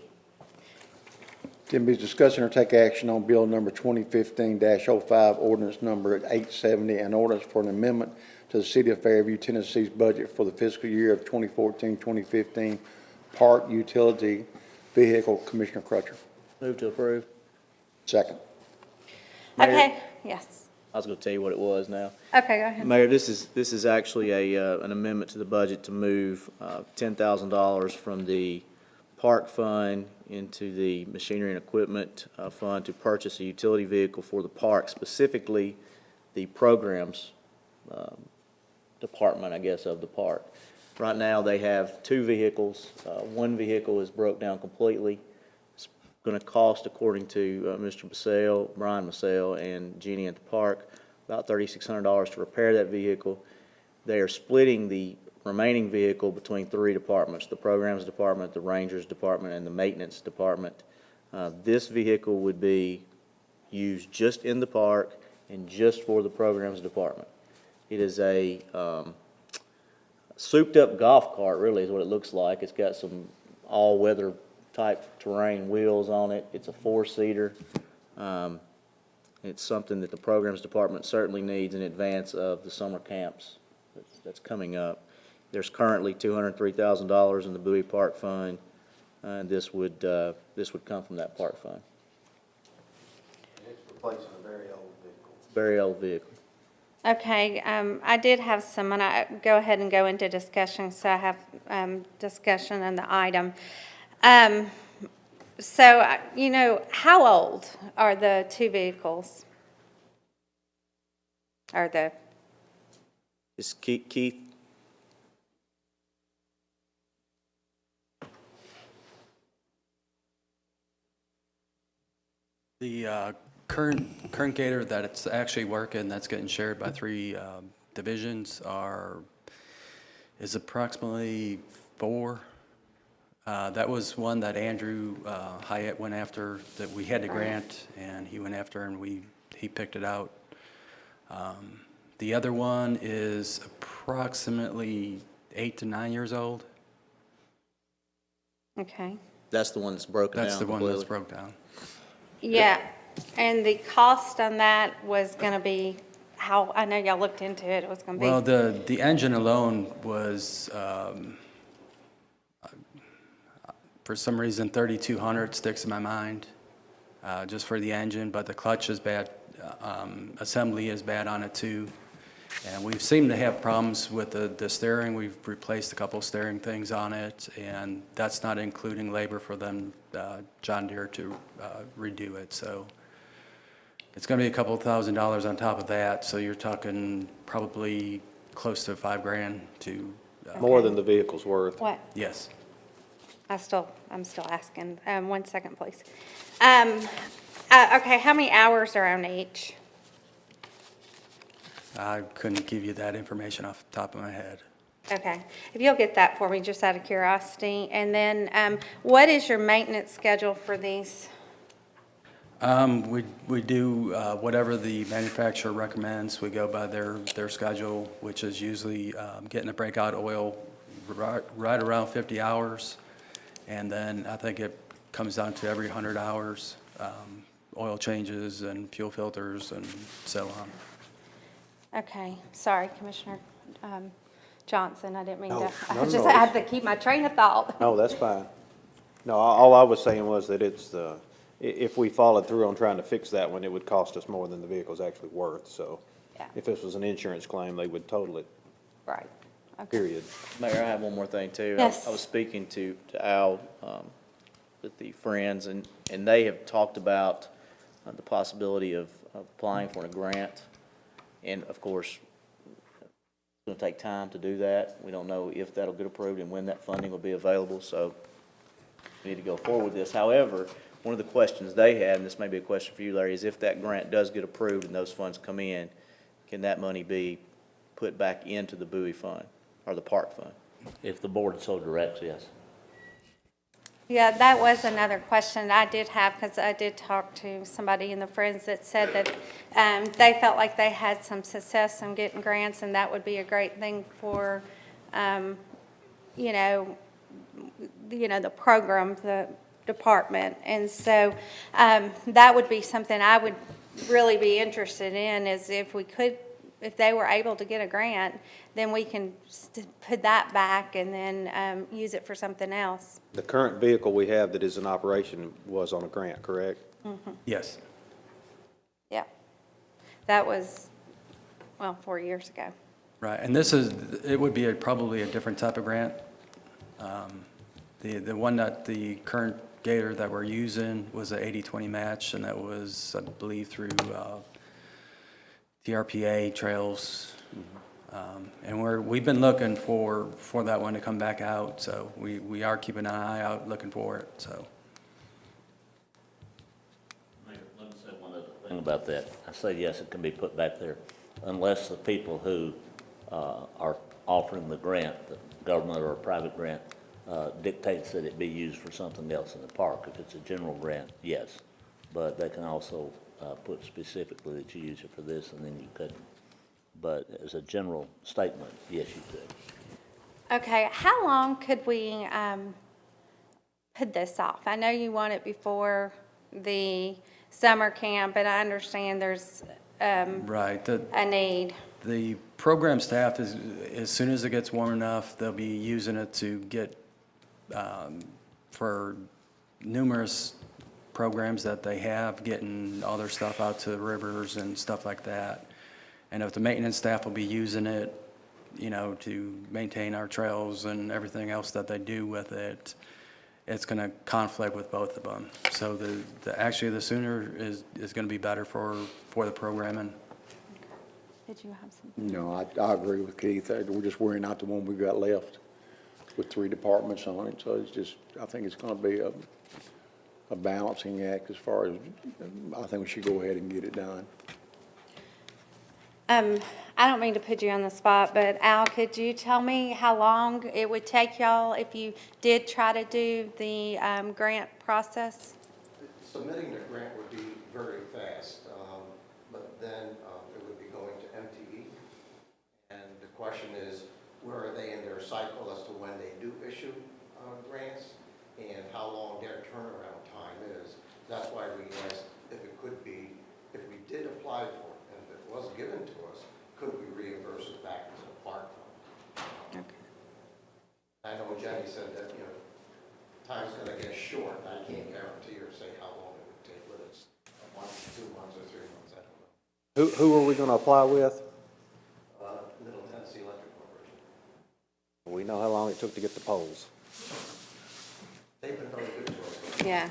Then be discussion or take action on bill number 2015-05, ordinance number 870, an ordinance for an amendment to the City of Fairview, Tennessee's budget for the fiscal year of 2014-2015 park utility vehicle. Commissioner Crutcher. Move to approve. Second. Okay, yes. I was gonna tell you what it was now. Okay, go ahead. Mayor, this is actually an amendment to the budget to move $10,000 from the park fund into the machinery and equipment fund to purchase a utility vehicle for the park, specifically the programs department, I guess, of the park. Right now, they have 2 vehicles. One vehicle is broke down completely. It's going to cost, according to Mr. Massell, Brian Massell, and Jeannie at the park, about $3,600 to repair that vehicle. They are splitting the remaining vehicle between 3 departments, the programs department, the rangers department, and the maintenance department. This vehicle would be used just in the park and just for the programs department. It is a souped-up golf cart, really, is what it looks like. It's got some all-weather type terrain wheels on it. It's a 4-seater. It's something that the programs department certainly needs in advance of the summer camps that's coming up. There's currently $203,000 in the Bowie Park Fund, and this would come from that park fund. It's replacing a very old vehicle. Very old vehicle. Okay, I did have some, and I go ahead and go into discussion, so I have discussion on the item. So, you know, how old are the 2 vehicles? Are the, Is Keith? The current gator that it's actually working, that's getting shared by 3 divisions, is approximately 4. That was one that Andrew Hyatt went after, that we had the grant, and he went after, and he picked it out. The other one is approximately 8 to 9 years old. okay. That's the one that's broken down That's the one completely. that's broke down. Yeah, and the cost on that was gonna be, how, I know y'all looked into it, it was gonna be. Well, the engine alone was, for some reason, 3,200 sticks in my mind, just for the engine, but the clutch is bad, assembly is bad on it too. And we've seemed to have problems with the steering. We've replaced a couple steering things on it, and that's not including labor for them, John Deere, to redo it. So it's going to be a couple $1,000s on top of that. So you're talking probably close to $5,000 to. More than the vehicle's worth. What? Yes. I'm still asking. 1 second, please. Okay, how many hours are on each? I couldn't give you that information off the top of my head. Okay, if you'll get that for me, just out of curiosity. And then, what is your maintenance schedule for these? We do whatever the manufacturer recommends. We go by their schedule, which is usually getting the breakout oil right around 50 hours. And then I think it comes down to every 100 hours, oil changes and fuel filters and so on. Okay, sorry, Commissioner Johnson, I didn't mean to. No, I no, just no. had to keep my train of thought. No, that's fine. No, all I was saying was that it's if we followed through on trying to fix that one, it would cost us more than the vehicle's actually worth, so. Yeah. If this was an insurance claim, they would total it, Right. Okay. period. Mayor, I have one more thing too. Yes. I was speaking to Al with the Friends, and they have talked about the possibility of applying for a grant. And of course, it's going to take time to do that. We don't know if that'll get approved and when that funding will be available, so we need to go forward with this. However, one of the questions they had, and this may be a question for you, Larry, is if that grant does get approved and those funds come in, can that money be put back into the Bowie Fund or the Park Fund? If the board so directs, yes. Yeah, that was another question I did have, because I did talk to somebody in the Friends that said that they felt like they had some success in getting grants, and that would be a great thing for, you know, the program, department. And so that would be something I would really be interested in, is if we could, if they were able to get a grant, then we can put that back and then use it for something else. The current vehicle we have that is in operation was on a grant, correct? Yes. Yeah. That was, 4 years ago. Right, and it would be probably a different type of grant. The one that the current Gator that we're using was a 80-20 match, and that was, I believe, through TRPA trails. And we've been looking for that one to come back out, so we are keeping an eye out, looking for it, so. Mayor, let me say one other thing about that. I say yes, it can be put back there, unless the people who are offering the grant, the government or a private grant, dictates that it be used for something else in the park. If it's a general grant, yes, but they can also put specifically that you use it for this, and then you couldn't. But as a general statement, yes, you could. Okay, how long could we put this off? I know you want it before the summer camp, and I understand there's Right. a need. The program staff is, as soon as it gets warm enough, they'll be using it to get, for numerous programs that they have, getting all their stuff out to rivers and stuff like that. And if the maintenance staff will be using it, to maintain our trails and everything else that they do with it, it's going to conflict with both of them. So actually the sooner is going to be better for the programming. Did you have something? No, I agree with Keith. We're just worrying out the one we've got left with 3 departments on it. So it's just, I think it's going to be a balancing act as far as, I think we should go ahead and get it done. I don't mean to put you on the spot, but Al, could you tell me how long it would take y'all if you did try to do the grant process? Submitting the grant would be very fast, but then it would be going to MTE. And the question is, where are they in their cycle as to when they do issue grants and how long their turnaround time is. That's why we asked if it could be, if we did apply for it and if it was given to us, could we reimburse it back to the park fund? Okay. I know Jenny said that, time's going to get short. I can't guarantee or say how long it would take, whether it's a month, 2 months, or 3 months, I don't know. Who are we going to apply with? Middle Tennessee Electric Corporation. We know how long it took to get the poles. They've been very good to us. Yeah.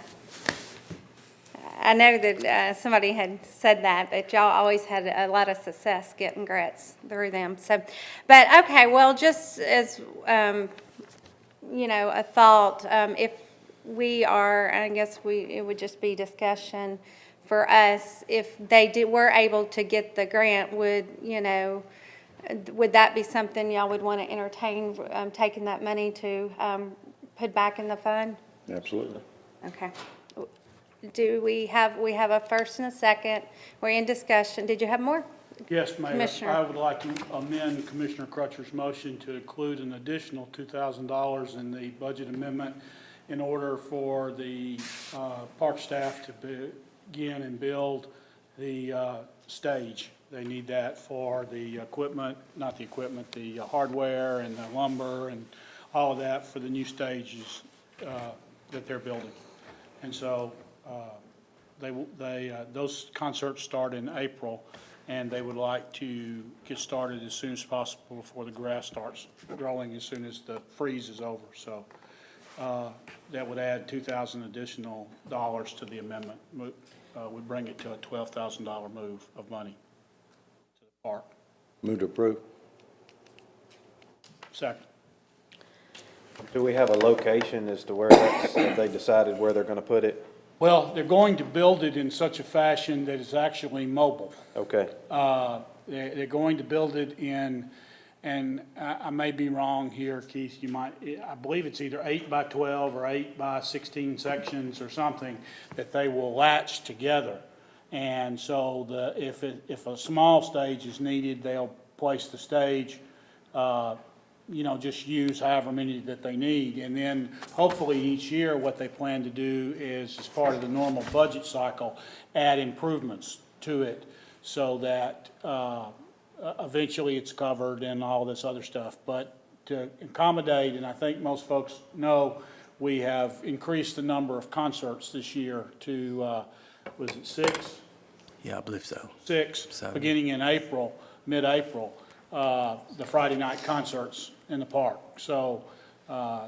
I know that somebody had said that y'all always had a lot of success getting grants through them. So, but okay, well, just as, a thought, if we are, I guess it would just be discussion for us, if they were able to get the grant, would that be something y'all would want to entertain, taking that money to put back in the fund? Absolutely. Okay. We have a first and a second. We're in discussion. Did you have more? Yes, Mayor. Commissioner. I would like to amend Commissioner Crutcher's motion to include an additional $2,000 in the budget amendment in order for the park staff to begin and build the stage. They need that for the equipment, not the equipment, the hardware and the lumber and all of that for the new stages that they're building. And so those concerts start in April, and they would like to get started as soon as possible before the grass starts growing as soon as the freeze is over. So that would add $2,000 additional dollars to the amendment. Would bring it to a $12,000 move of money to the park. Move to approve. Second. Do we have a location as to where that's, have they decided where they're going to put it? Well, they're going to build it in such a fashion that it's actually mobile. Okay. They're going to build it in, and I may be wrong here, Keith, I believe it's either 8 by 12 or 8 by 16 sections or something that they will latch together. And so if a small stage is needed, they'll place the stage just use however many that they need. And then hopefully each year, what they plan to do is, as part of the normal budget cycle, add improvements to it so that eventually it's covered and all this other stuff. But to accommodate, and I think most folks know, we have increased the number of concerts this year to, was it 6? Yeah, I believe so. 6, Seven. beginning in April, mid-April, the Friday night concerts in the park. So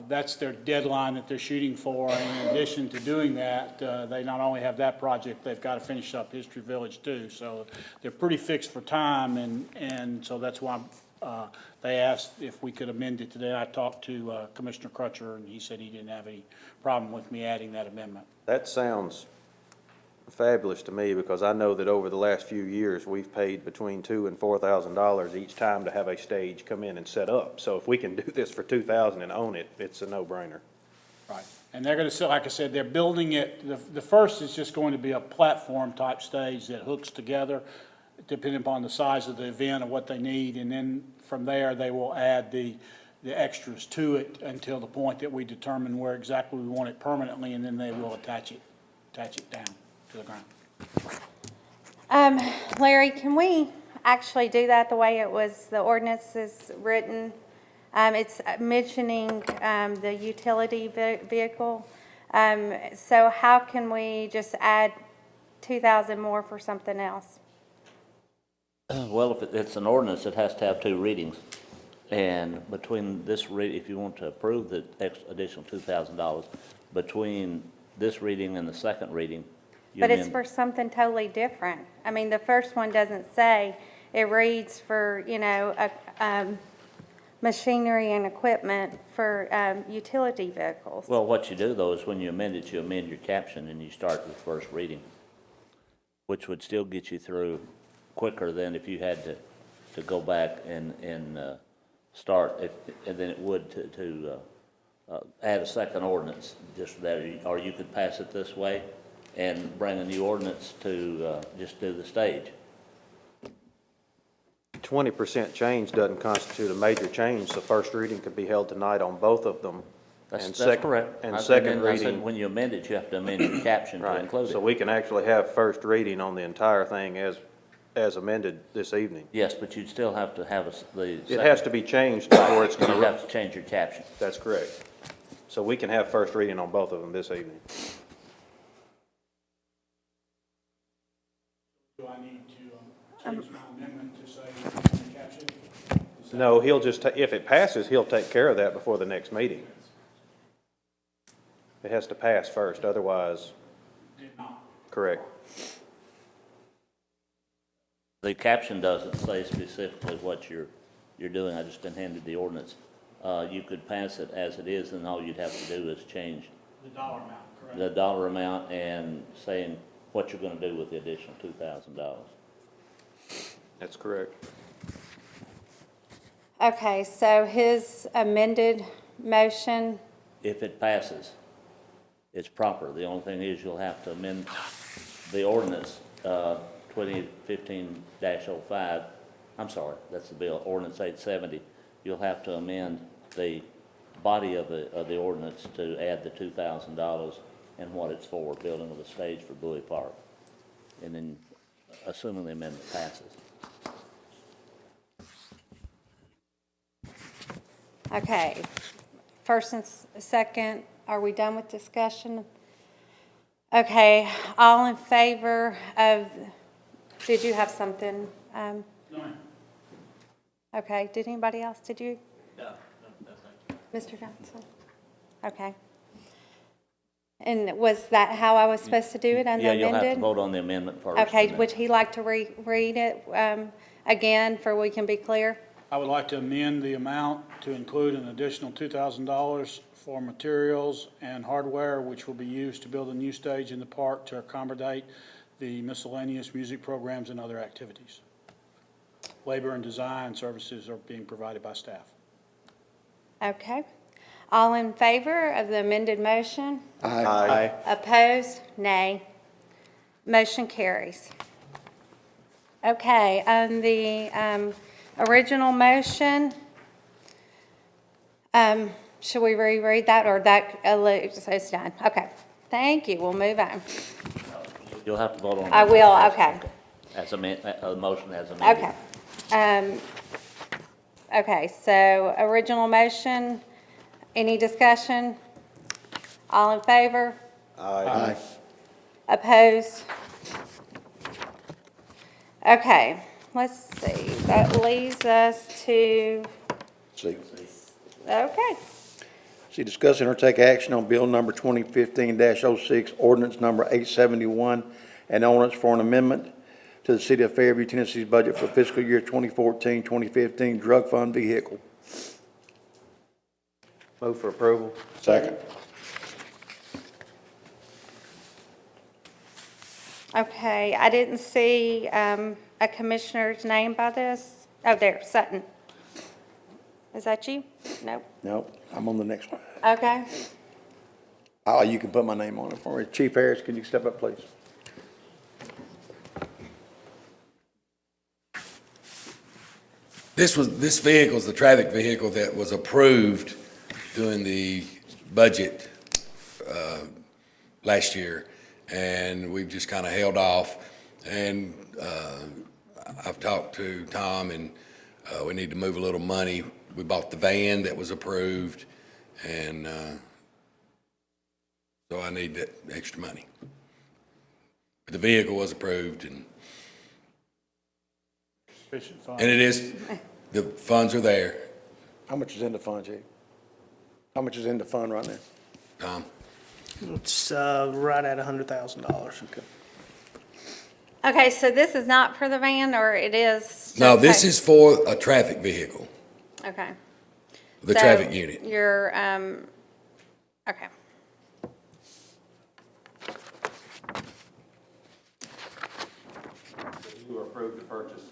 that's their deadline that they're shooting for. And in addition to doing that, they not only have that project, they've got to finish up History Village too. So they're pretty fixed for time, and so that's why they asked if we could amend it today. I talked to Commissioner Crutcher, and he said he didn't have any problem with me adding that amendment. That sounds fabulous to me, because I know that over the last few years, we've paid between $2,000 and $4,000 each time to have a stage come in and set up. So if we can do this for $2,000 and own it, it's a no-brainer. Right, and they're gonna, like I said, they're building it, the first is just going to be a platform-type stage that hooks together, depending upon the size of the event and what they need, and then from there, they will add the extras to it until the point that we determine where exactly we want it permanently, and then they will attach it down to the ground. Larry, can we actually do that the way it was, the ordinance is written? It's mentioning the utility vehicle. So how can we just add 2,000 more for something else? Well, if it's an ordinance, it has to have 2 readings. And between this if you want to approve the additional $2,000, between this reading and the second reading, But it's for something totally different. I mean, the first one doesn't say, it reads for, machinery and equipment for utility vehicles. Well, what you do, though, is when you amend it, you amend your caption and you start with first reading, which would still get you through quicker than if you had to go back and start it, and then it would to add a second ordinance just for that. Or you could pass it this way and bring a new ordinance to just do the stage. 20% change doesn't constitute a major change, so first reading could be held tonight on both of them. That's And correct. And second I said reading. when you amend it, you have to amend your caption to Right, include so it. we can actually have first reading on the entire thing as amended this evening. Yes, but you'd still have to have It has to be changed before it's You'd going to. have to change your caption. That's correct. So we can have first reading on both of them this evening. Do I need to change my amendment to say caption? No, he'll just, if it passes, he'll take care of that before the next meeting. It has to pass first, otherwise. Did not. Correct. The caption doesn't say specifically what you're doing. I just been handed the ordinance. You could pass it as it is, and all you'd have to do is change The dollar amount, correct? the dollar amount and saying what you're gonna do with the additional $2,000. That's correct. Okay, so his amended motion, If it passes, it's proper. The only thing is you'll have to amend the ordinance, 2015-05. I'm sorry, that's the bill, ordinance 870. You'll have to amend the body of the ordinance to add the $2,000 and what it's for, building of a stage for Bowie Park. And then, assuming the amendment passes. okay. First and second, are we done with discussion? Okay, all in favor of, did you have something? No. Okay, did anybody else, did you? No, Mr. Johnson? Okay. And was that how I was supposed to do it on the Yeah, amended? you'll have to vote on the amendment first. Okay, and then- would he like to read it again, for we can be clear? I would like to amend the amount to include an additional $2,000 for materials and hardware, which will be used to build a new stage in the park to accommodate the miscellaneous music programs and other activities. Labor and design services are being provided by staff. Okay. All in favor of the amended motion? Aye. Opposed? Nay. Motion carries. Okay, on the original motion, Should we reread that, or that, it's done? Okay, thank you, we'll move on. You'll have to vote on it. I will, okay. As a motion as amended. Okay. Okay, so original motion, any discussion? All in favor? Aye. Opposed? Okay, let's see, that leads us to, See. okay. See, discuss and or take action on bill number 2015-06, ordinance number 871, an ordinance for an amendment to the City of Fairview, Tennessee's budget for fiscal year 2014-2015 drug fund vehicle. Move for approval. Second. Okay, I didn't see a commissioner's name by this. Oh, there, Sutton. Is that you? Nope. Nope, I'm on the next one. Okay. Oh, you can put my name on it for me. Chief Harris, can you step up, please? This vehicle is the traffic vehicle that was approved during the budget last year, and we've just kind of held off. And I've talked to Tom, and we need to move a little money. We bought the van that was approved, and so I need that extra money. But the vehicle was approved, and Sufficient funds. it is, the funds are there, How much is in the fund, Chief? How much is in the fund right now? Tom. It's right at $100,000. Okay. Okay, so this is not for the van, or it is? No, this Okay. is for a traffic vehicle, Okay. the So traffic unit. You're, okay. You were approved to purchase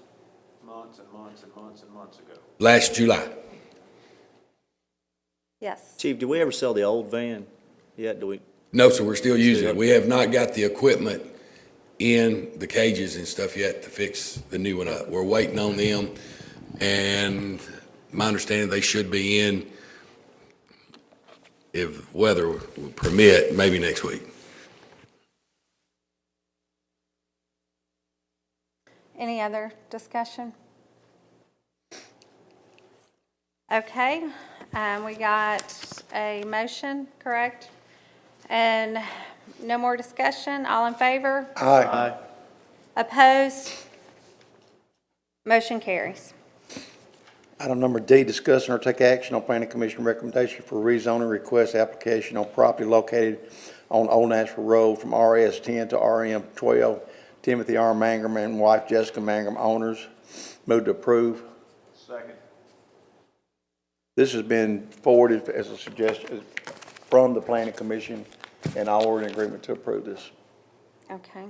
months and months and months and months ago. Last July. Yes. Chief, did we ever sell the old van yet? Do we? No, sir, we're still using it. We have not got the equipment in the cages and stuff yet to fix the new one up. We're waiting on them, and my understanding, they should be in, if weather will permit, maybe next week. Any other discussion? Okay, we got a motion, correct? And no more discussion, all in favor? Aye. Opposed? Motion carries. Item number D, discuss and or take action on planning commission recommendation for rezoning request application on property located on Old Nashville Road from RS 10 to RM 12. Timothy R. Mangum and wife Jessica Mangum, owners. Move to approve. Second. This has been forwarded as a suggestion from the planning commission, and all are in agreement to approve this. Okay.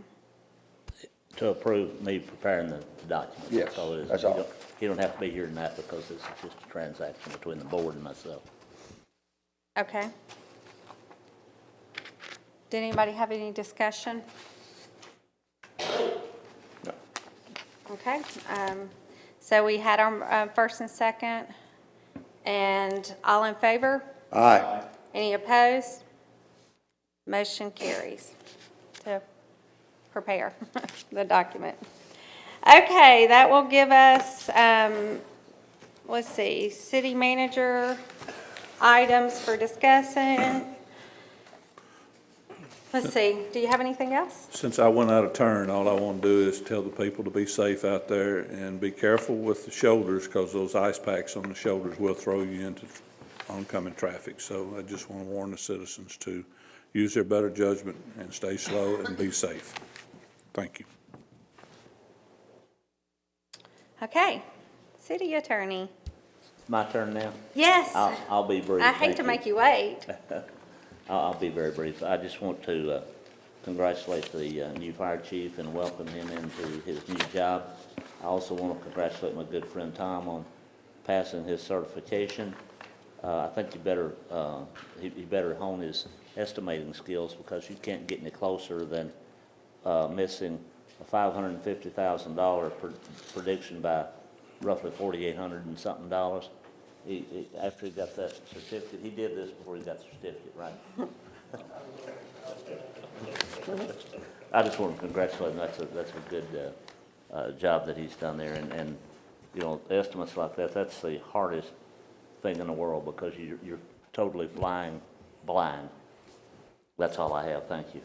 To approve me preparing the documents. Yes, That's all it is. that's You all. don't- You don't have to be here tonight because this is just a transaction between the board and myself. Okay. Did anybody have any discussion? No. Okay, so we had our first and second, and all in favor? Aye. Any opposed? Motion carries to prepare the document. Okay, that will give us, let's see, city manager items for discussing. Let's see, do you have anything else? Since I went out of turn, all I want to do is tell the people to be safe out there and be careful with the shoulders, because those ice packs on the shoulders will throw you into oncoming traffic. So I just want to warn the citizens to use their better judgment and stay slow and be safe. Thank you. Okay, city attorney. My turn now? Yes, I'll be brief. I hate Thank to you. make you wait. I'll be very brief. I just want to congratulate the new fire chief and welcome him into his new job. I also want to congratulate my good friend Tom on passing his certification. I think he better hone his estimating skills, because you can't get any closer than missing a $550,000 prediction by roughly $4,800 and something dollars. After he got that certificate, he did this before he got the certificate, right? I just want to congratulate him. That's a good job that he's done there. And you know, estimates like that, that's the hardest thing in the world because you're totally flying blind. That's all I have. Thank you.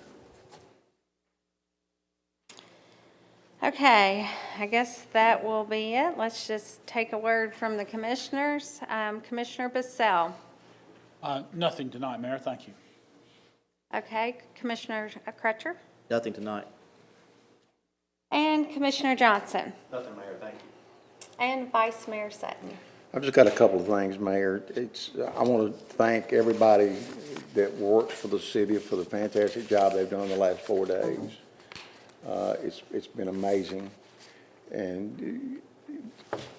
Okay, I guess that will be it. Let's just take a word from the commissioners. Commissioner Bissell. Nothing tonight, Mayor, thank you. Okay, Commissioner Crutcher. Nothing tonight. And Commissioner Johnson. Nothing, Mayor, thank you. And Vice Mayor Sutton. I've just got a couple of things, Mayor. I want to thank everybody that works for the city for the fantastic job they've done the last 4 days. It's been amazing. And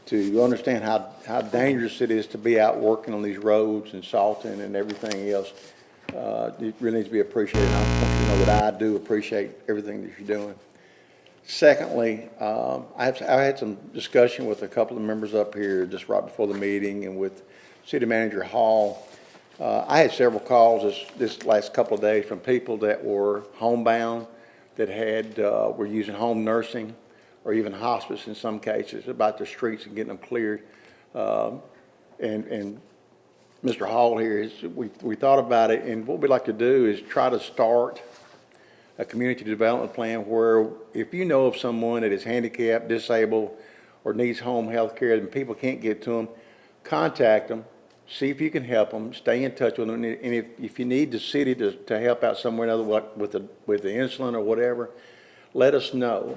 to understand how dangerous it is to be out working on these roads and salting and everything else, it really needs to be appreciated. I want you to know that I do appreciate everything that you're doing. Secondly, I had some discussion with a couple of members up here just right before the meeting and with City Manager Hall. I had several calls this last couple of days from people that were homebound, that were using home nursing or even hospice in some cases about the streets and getting them cleared. And Mr. Hall here, we thought about it, and what we'd like to do is try to start a community development plan where if you know of someone that is handicapped, disabled, or needs home health care and people can't get to them, contact them, see if you can help them, stay in touch with them, and if you need the city to help out somewhere or another with the insulin or whatever, let us know.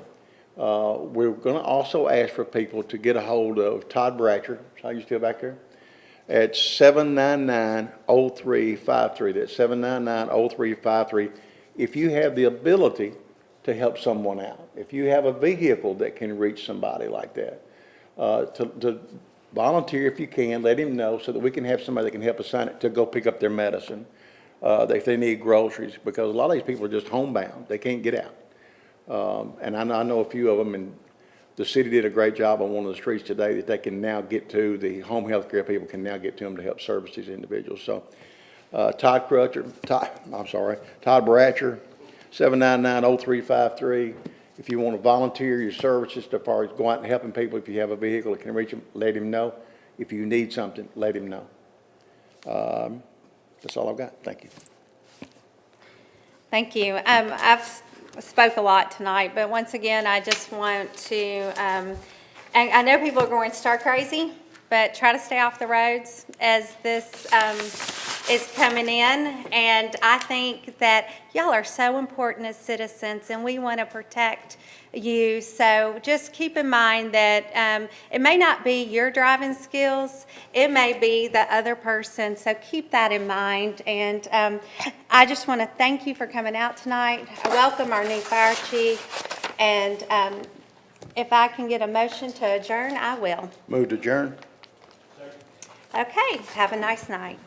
We're going to also ask for people to get a hold of Todd Bratcher. Are you still back there? At 799-0353. That's 799-0353. If you have the ability to help someone out, if you have a vehicle that can reach somebody like that, to volunteer if you can, let him know so that we can have somebody that can help assign it to go pick up their medicine, if they need groceries, because a lot of these people are just homebound. They can't get out. And I know a few of them, and the city did a great job on one of the streets today that they can now get to, the home health care people can now get to them to help service these individuals. So Todd Bratcher, 799-0353. If you want to volunteer your services as far as go out and helping people, if you have a vehicle that can reach them, let him know. If you need something, let him know. That's all I've got. Thank you. Thank you. I've spoke a lot tonight, but once again, I just want to, and I know people are going star crazy, but try to stay off the roads as this is coming in. And I think that y'all are so important as citizens, and we want to protect you. So just keep in mind that it may not be your driving skills, it may be the other person. So keep that in mind. And I just want to thank you for coming out tonight. I welcome our new fire chief. And if I can get a motion to adjourn, I will. Move to adjourn. Okay, have a nice night.